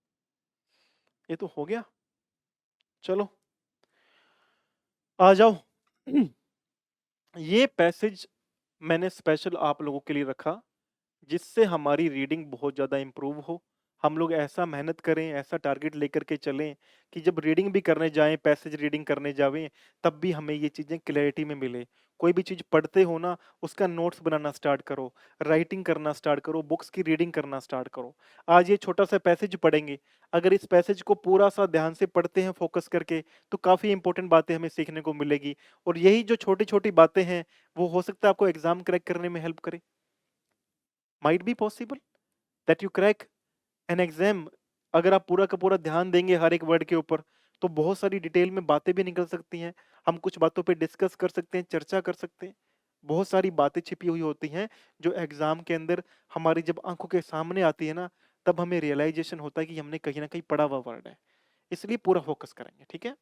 ये तो हो गया। चलो आ जाओ। ये पैसेज मैंने स्पेशल आप लोगों के लिए रखा, जिससे हमारी रीडिंग बहुत ज़्यादा इम्प्रूव हो। हम लोग ऐसा मेहनत करें, ऐसा टारगेट लेकर के चलें कि जब रीडिंग भी करने जाएं, पैसेज रीडिंग करने जावें, तब भी हमें ये चीज़ें क्लैरिटी में मिले। कोई भी चीज़ पढ़ते हो ना, उसका नोट्स बनाना स्टार्ट करो, राइटिंग करना स्टार्ट करो, बुक्स की रीडिंग करना स्टार्ट करो। आज ये छोटा सा पैसेज पढ़ेंगे, अगर इस पैसेज को पूरा सा ध्यान से पढ़ते हैं फोकस करके, तो काफ़ी इंपॉर्टेंट बातें हमें सीखने को मिलेगी। और यही जो छोटी छोटी बातें हैं, वो हो सकता है आपको एग्जाम क्रैक करने में हेल्प करे। Might be possible that you crack an exam. अगर आप पूरा का पूरा ध्यान देंगे हर एक वर्ड के ऊपर, तो बहुत सारी डिटेल में बातें भी निकल सकती हैं। हम कुछ बातों पे डिस्कस कर सकते हैं, चर्चा कर सकते हैं। बहुत सारी बातें छिपी हुई होती हैं जो एग्जाम के अंदर हमारी जब आंखों के सामने आती है ना, तब हमें रियलाइजेशन होता है कि हमने कहीं ना कहीं पढ़ा हुआ वर्ड है। इसलिए पूरा फोकस करेंगे। ठीक है,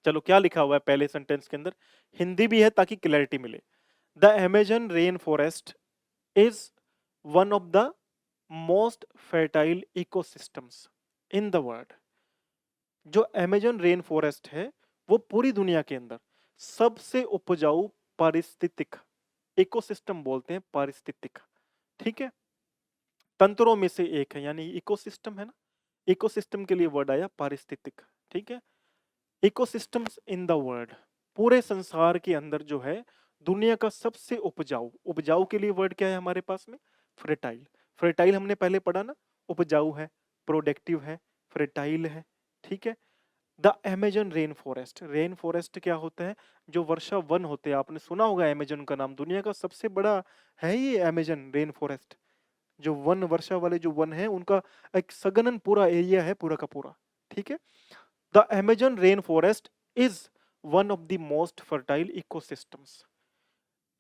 चलो क्या लिखा हुआ है पहले सेंटेंस के अंदर। हिंदी भी है ताकि क्लैरिटी मिले। The Amazon rain forest is one of the most fertile ecosystems in the world। जो अमेजन रेन फॉरेस्ट है वो पूरी दुनिया के अंदर सबसे उपजाऊ पारिस्थितिक, इकोसिस्टम बोलते हैं पारिस्थितिक, ठीक है, तंत्रों में से एक है। यानी इकोसिस्टम है ना, इकोसिस्टम के लिए वर्ड आया पारिस्थितिक। ठीक है, इकोसिस्टम्स इन द वर्ल्ड, पूरे संसार के अंदर जो है दुनिया का सबसे उपजाऊ, उपजाऊ के लिए वर्ड क्या है हमारे पास में, फर्टाइल। फर्टाइल हमने पहले पढ़ा ना, उपजाऊ है, प्रोडक्टिव है, फर्टाइल है। ठीक है, द अमेजन रेन फॉरेस्ट क्या होता है? जो वर्षा वन होते हैं, आपने सुना होगा अमेजन का नाम, दुनिया का सबसे बड़ा है ये अमेजन रेन फॉरेस्ट। जो वन वर्षा वाले जो वन है उनका एक सघनन पूरा एरिया है पूरा का पूरा, ठीक है। The Amazon rain forest is one of the most fertile ecosystems.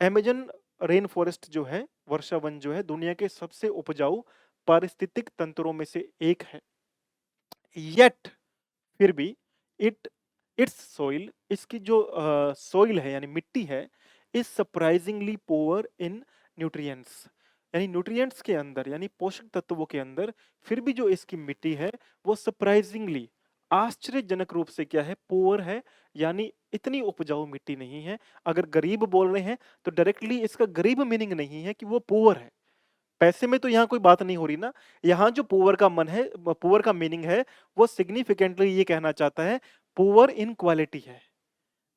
Amazon rain forest जो है, वर्षा वन जो है, दुनिया के सबसे उपजाऊ पारिस्थितिक तंत्रों में से एक है। येट फिर भी इट इट्स सोइल, इसकी जो सोइल है यानी मिट्टी है, is surprisingly poor in nutrients, यानी न्यूट्रिएंट्स के अंदर यानी पोषक तत्वों के अंदर फिर भी जो इसकी मिट्टी है वो सरप्राइजिंगली आश्चर्यजनक रूप से क्या है, पुअर है, यानी इतनी उपजाऊ मिट्टी नहीं है। अगर गरीब बोल रहे हैं तो डायरेक्टली इसका गरीब मीनिंग नहीं है कि वो पुअर है, पैसे में तो यहाँ कोई बात नहीं हो रही ना। यहाँ जो पुअर का मन है, पुअर का मीनिंग है, वो सिग्निफिकेंटली ये कहना चाहता है पुअर इन क्वालिटी है।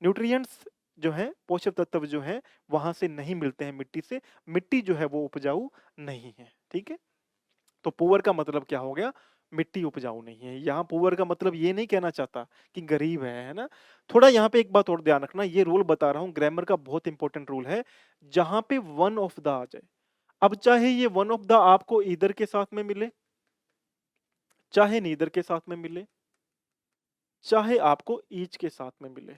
न्यूट्रिएंट्स जो है, पोषक तत्व जो है वहां से नहीं मिलते हैं मिट्टी से, मिट्टी जो है वो उपजाऊ नहीं है, ठीक है। तो पुअर का मतलब क्या हो गया? मिट्टी उपजाऊ नहीं है। यहाँ पुअर का मतलब ये नहीं कहना चाहता कि गरीब है ना। थोड़ा यहाँ पे एक बात और ध्यान रखना, ये रूल बता रहा हूँ, ग्रामर का बहुत इंपॉर्टेंट रूल है। जहां पे वन ऑफ द आ जाए, अब चाहे ये वन ऑफ द आपको ईदर के साथ में मिले, चाहे नीदर के साथ में मिले, चाहे आपको ईच के साथ में मिले,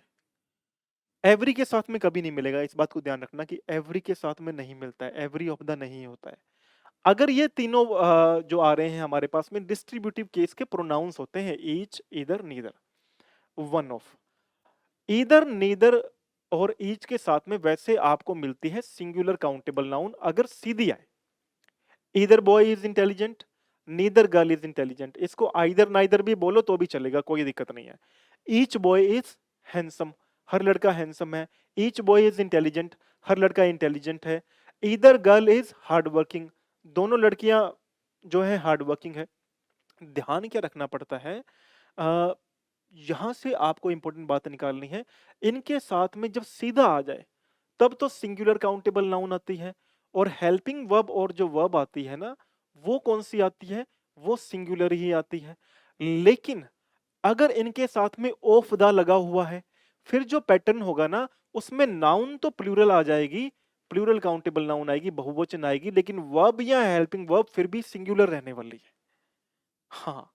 एवरी के साथ में कभी नहीं मिलेगा। इस बात को ध्यान रखना कि एवरी के साथ में नहीं मिलता है, एवरी ऑफ द नहीं होता है। अगर ये तीनों जो आ रहे हैं हमारे पास में डिस्ट्रीब्यूटिव केस के प्रोनाउंस होते हैं, each, either, neither, one of. Either, neither और ईच के साथ में वैसे आपको मिलती है सिंगुलर काउंटेबल नाउन अगर सीधी आए। Either boy is intelligent, neither girl is intelligent, इसको आइदर नाइदर भी बोलो तो भी चलेगा, कोई दिक्कत नहीं है। ईच बॉय इज हैंडसम, हर लड़का हैंडसम है। ईच बॉय इज इंटेलिजेंट, हर लड़का इंटेलिजेंट है। Either girl is hard working, दोनों लड़कियां जो है हार्ड वर्किंग है। ध्यान क्या रखना पड़ता है, आ, यहां से आपको इंपॉर्टेंट बात निकालनी है। इनके साथ में जब सीधा आ जाए तब तो सिंगुलर काउंटेबल नाउन आती है, और हेल्पिंग वर्ब और जो वर्ब आती है ना, वो कौन सी आती है? वो सिंगुलर ही आती है। लेकिन अगर इनके साथ में ऑफ द लगा हुआ है, फिर जो पैटर्न होगा ना, उसमें नाउन तो प्लूरल आ जाएगी, प्लूरल काउंटेबल नाउन आएगी, बहुवचन आएगी, लेकिन वर्ब या हेल्पिंग वर्ब फिर भी सिंगुलर रहने वाली है। हाँ,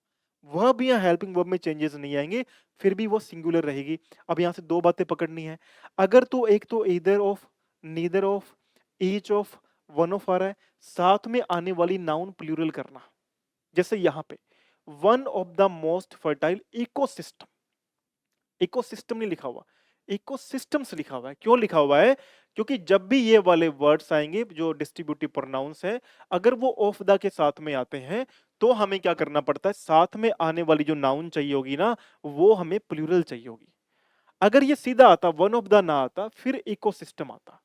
वर्ब या हेल्पिंग वर्ब में चेंजेस नहीं आएंगे, फिर भी वो सिंगुलर रहेगी। अब यहां से दो बातें पकड़नी है। अगर तो एक तो either of, neither of, each of, one of आ रहा है, साथ में आने वाली नाउन प्लूरल करना। जैसे यहां पे one of the most fertile ecosystem, ecosystem नहीं लिखा हुआ, इकोसिस्टम्स लिखा हुआ है। क्यों लिखा हुआ है? क्योंकि जब भी ये वाले वर्ड्स आएंगे जो डिस्ट्रीब्यूटिव प्रोनाउंस है, अगर वो ऑफ द के साथ में आते हैं तो हमें क्या करना पड़ता है, साथ में आने वाली जो नाउन चाहिए होगी ना, वो हमें प्लूरल चाहिए होगी। अगर ये सीधा आता, वन ऑफ द ना आता, फिर इकोसिस्टम आता,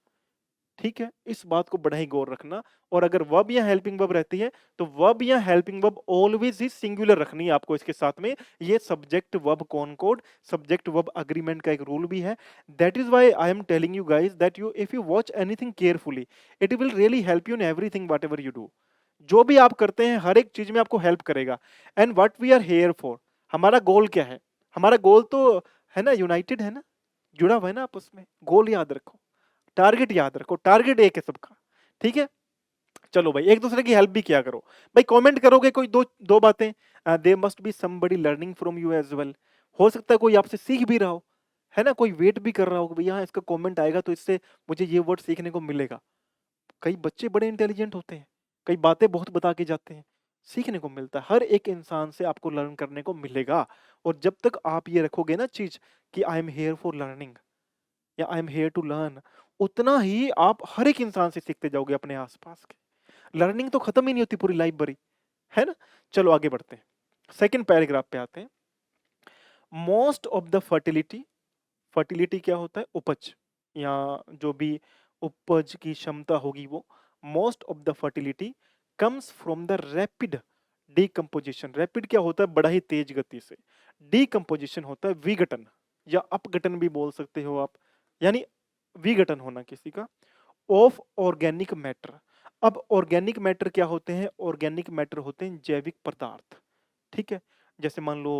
ठीक है। इस बात को बड़ा ही गौर रखना। और अगर वर्ब या हेल्पिंग वर्ब रहती है तो वर्ब या हेल्पिंग वर्ब ऑलवेज ही सिंगुलर रखनी है आपको इसके साथ में। ये subject verb concord, subject verb agreement का एक रूल भी है। That is why I am telling you guys that you if you watch anything carefully, it will really help you in everything whatever you do. जो भी आप करते हैं हर एक चीज में आपको हेल्प करेगा। And what we are here for, हमारा गोल क्या है? हमारा गोल तो है ना, यूनाइटेड है ना, जुड़ा हुआ है ना आपस में। गोल याद रखो, टारगेट याद रखो, टारगेट एक है सबका, ठीक है। चलो भाई, एक दूसरे की हेल्प भी किया करो भाई। कमेंट करोगे कोई दो दो बातें, they must be somebody learning from you as well. हो सकता है कोई आपसे सीख भी रहा हो, है ना, कोई वेट भी कर रहा हो कि भैया हाँ, इसका कमेंट आएगा तो इससे मुझे ये वर्ड सीखने को मिलेगा। कई बच्चे बड़े इंटेलिजेंट होते हैं, कई बातें बहुत बता के जाते हैं, सीखने को मिलता है। हर एक इंसान से आपको लर्न करने को मिलेगा। और जब तक आप ये रखोगे ना चीज कि I am here for learning या I am here to learn, उतना ही आप हर एक इंसान से सीखते जाओगे अपने आसपास के। लर्निंग तो खत्म ही नहीं होती पूरी लाइफ भरी, है ना। चलो आगे बढ़ते हैं, सेकंड पैराग्राफ पे आते हैं। Most of the fertility, fertility क्या होता है? उपज, या जो भी उपज की क्षमता होगी वो। Most of the fertility comes from the rapid decomposition. Rapid क्या होता है? बड़ा ही तेज गति से। डीकम्पोजिशन होता है विघटन, या अपघटन भी बोल सकते हो आप, यानी विघटन होना किसी का, ऑफ ऑर्गेनिक मैटर। अब ऑर्गेनिक मैटर क्या होते हैं? ऑर्गेनिक मैटर होते हैं जैविक पदार्थ, ठीक है। जैसे मान लो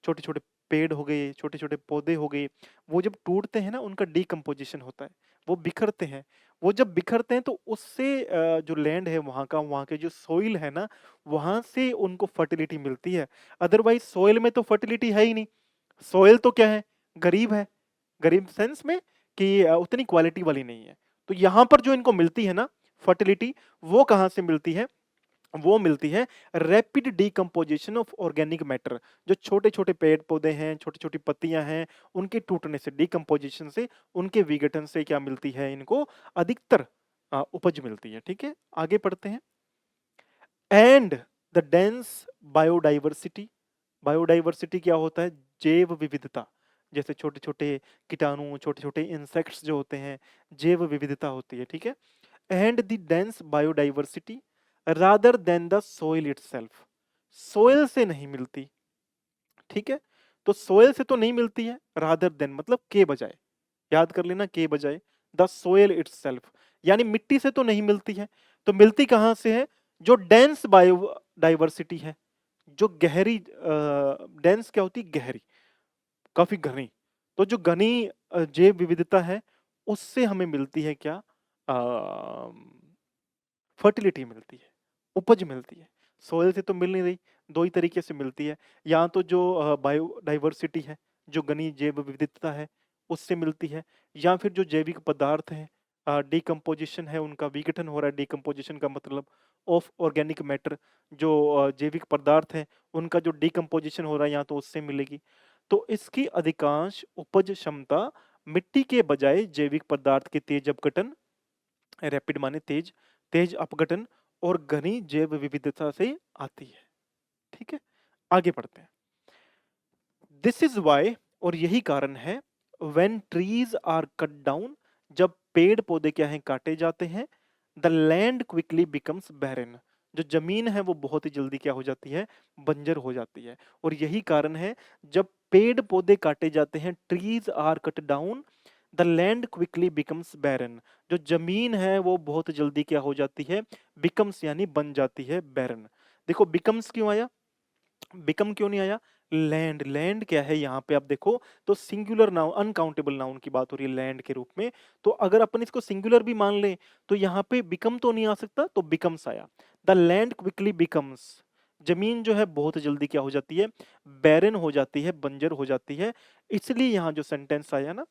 छोटे छोटे पेड़ हो गए, छोटे-छोटे पौधे हो गए, वो जब टूटते हैं ना उनका डिकम्पोज़िशन होता है, वो बिखरते हैं। वो जब बिखरते हैं तो उससे जो लैंड है वहाँ का, वहाँ के जो सॉइल है ना, वहाँ से उनको फर्टिलिटी मिलती है। अदरवाइज़ सॉइल में तो फर्टिलिटी है ही नहीं। सॉइल तो क्या है? गरीब है। गरीब सेंस में कि उतनी क्वालिटी वाली नहीं है। तो यहाँ पर जो इनको मिलती है ना फर्टिलिटी, वो कहाँ से मिलती है? वो मिलती है rapid decomposition of organic matter. जो छोटे-छोटे पेड़-पौधे हैं, छोटी-छोटी पत्तियाँ हैं, उनके टूटने से, डिकम्पोजिशन से, उनके विघटन से क्या मिलती है इनको? अधिकतर उपज मिलती है, ठीक है? आगे पढ़ते हैं। And the dense biodiversity. Biodiversity क्या होता है? जैव विविधता। जैसे छोटे-छोटे कीटाणु, छोटे-छोटे इंसेक्ट्स जो होते हैं, जैव विविधता होती है, ठीक है? And the dense biodiversity rather than the soil itself. Soil से नहीं मिलती, ठीक है? तो सोइल से तो नहीं मिलती है, रादर देन मतलब के बजाय, याद कर लेना के बजाय, द सोइल इटसेल्फ, यानी मिट्टी से तो नहीं मिलती है, तो मिलती कहाँ से है? जो डेंस बायोडाइवर्सिटी है, जो गहरी डेंस क्या होती है? गहरी, काफ़ी घनी। तो जो घनी जैव विविधता है, उससे हमें मिलती है क्या? फर्टिलिटी मिलती है, उपज मिलती है। सोइल से तो मिल नहीं रही, 2 ही तरीके से मिलती है। या तो जो बायोडाइवर्सिटी है, जो घनी जैव विविधता है, उससे मिलती है, या फिर जो जैविक पदार्थ हैं, डिकम्पोज़िशन है, उनका विघटन हो रहा है। डिकम्पोज़िशन का मतलब ऑफ ऑर्गेनिक मैटर, जो जैविक पदार्थ हैं, उनका जो डिकम्पोज़िशन हो रहा है, या तो उससे मिलेगी। तो इसकी अधिकांश उपज क्षमता मिट्टी के बजाय जैविक पदार्थ के तेज अपघटन, रैपिड माने तेज, तेज अपघटन और घनी जैव विविधता से आती है, ठीक है? आगे बढ़ते हैं। दिस इज वाई, और यही कारण है, when trees are cut down, जब पेड़ पौधे क्या हैं? काटे जाते हैं, the land quickly becomes barren, जो जमीन है वो बहुत ही जल्दी क्या हो जाती है? बंजर हो जाती है। और यही कारण है, जब पेड़ पौधे काटे जाते हैं, trees are cut down, the land quickly becomes barren, जो जमीन है वो बहुत जल्दी क्या हो जाती है? बिकम्स यानी बन जाती है बैरन। देखो बिकम्स क्यों आया? बिकम क्यों नहीं आया? लैंड, लैंड क्या है यहाँ पे आप देखो, तो सिंगुलर नाउन, अनकाउंटेबल नाउन की बात हो रही है लैंड के रूप में। तो अगर अपन इसको सिंगुलर भी मान लें, तो यहाँ पे बिकम तो नहीं आ सकता, तो बिकम्स आया। द लैंड क्विकली बिकम्स, जमीन जो है बहुत जल्दी क्या हो जाती है? बैरन हो जाती है, बंजर हो जाती है। इसलिए यहाँ जो सेंटेंस आया ना,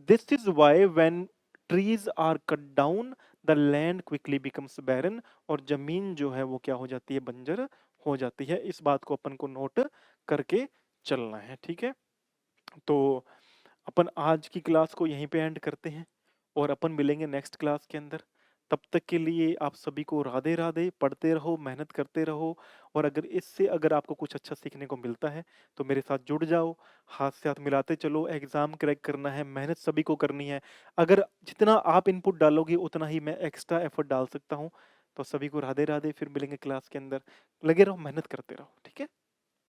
this is why when trees are cut down the land quickly becomes barren, और जमीन जो है वो क्या हो जाती है? बंजर हो जाती है। इस बात को अपन को नोट करके चलना है, ठीक है? तो अपन आज की क्लास को यहीं पे एंड करते हैं, और अपन मिलेंगे नेक्स्ट क्लास के अंदर। तब तक के लिए आप सभी को राधे राधे। पढ़ते रहो, मेहनत करते रहो, और अगर इससे अगर आपको कुछ अच्छा सीखने को मिलता है तो मेरे साथ जुड़ जाओ, हाथ से हाथ मिलाते चलो। एग्जाम क्रैक करना है, मेहनत सभी को करनी है। अगर जितना आप इनपुट डालोगे उतना ही मैं एक्स्ट्रा एफर्ट डाल सकता हूँ। तो सभी को राधे राधे, फिर मिलेंगे क्लास के अंदर। लगे रहो, मेहनत करते रहो, ठीक है?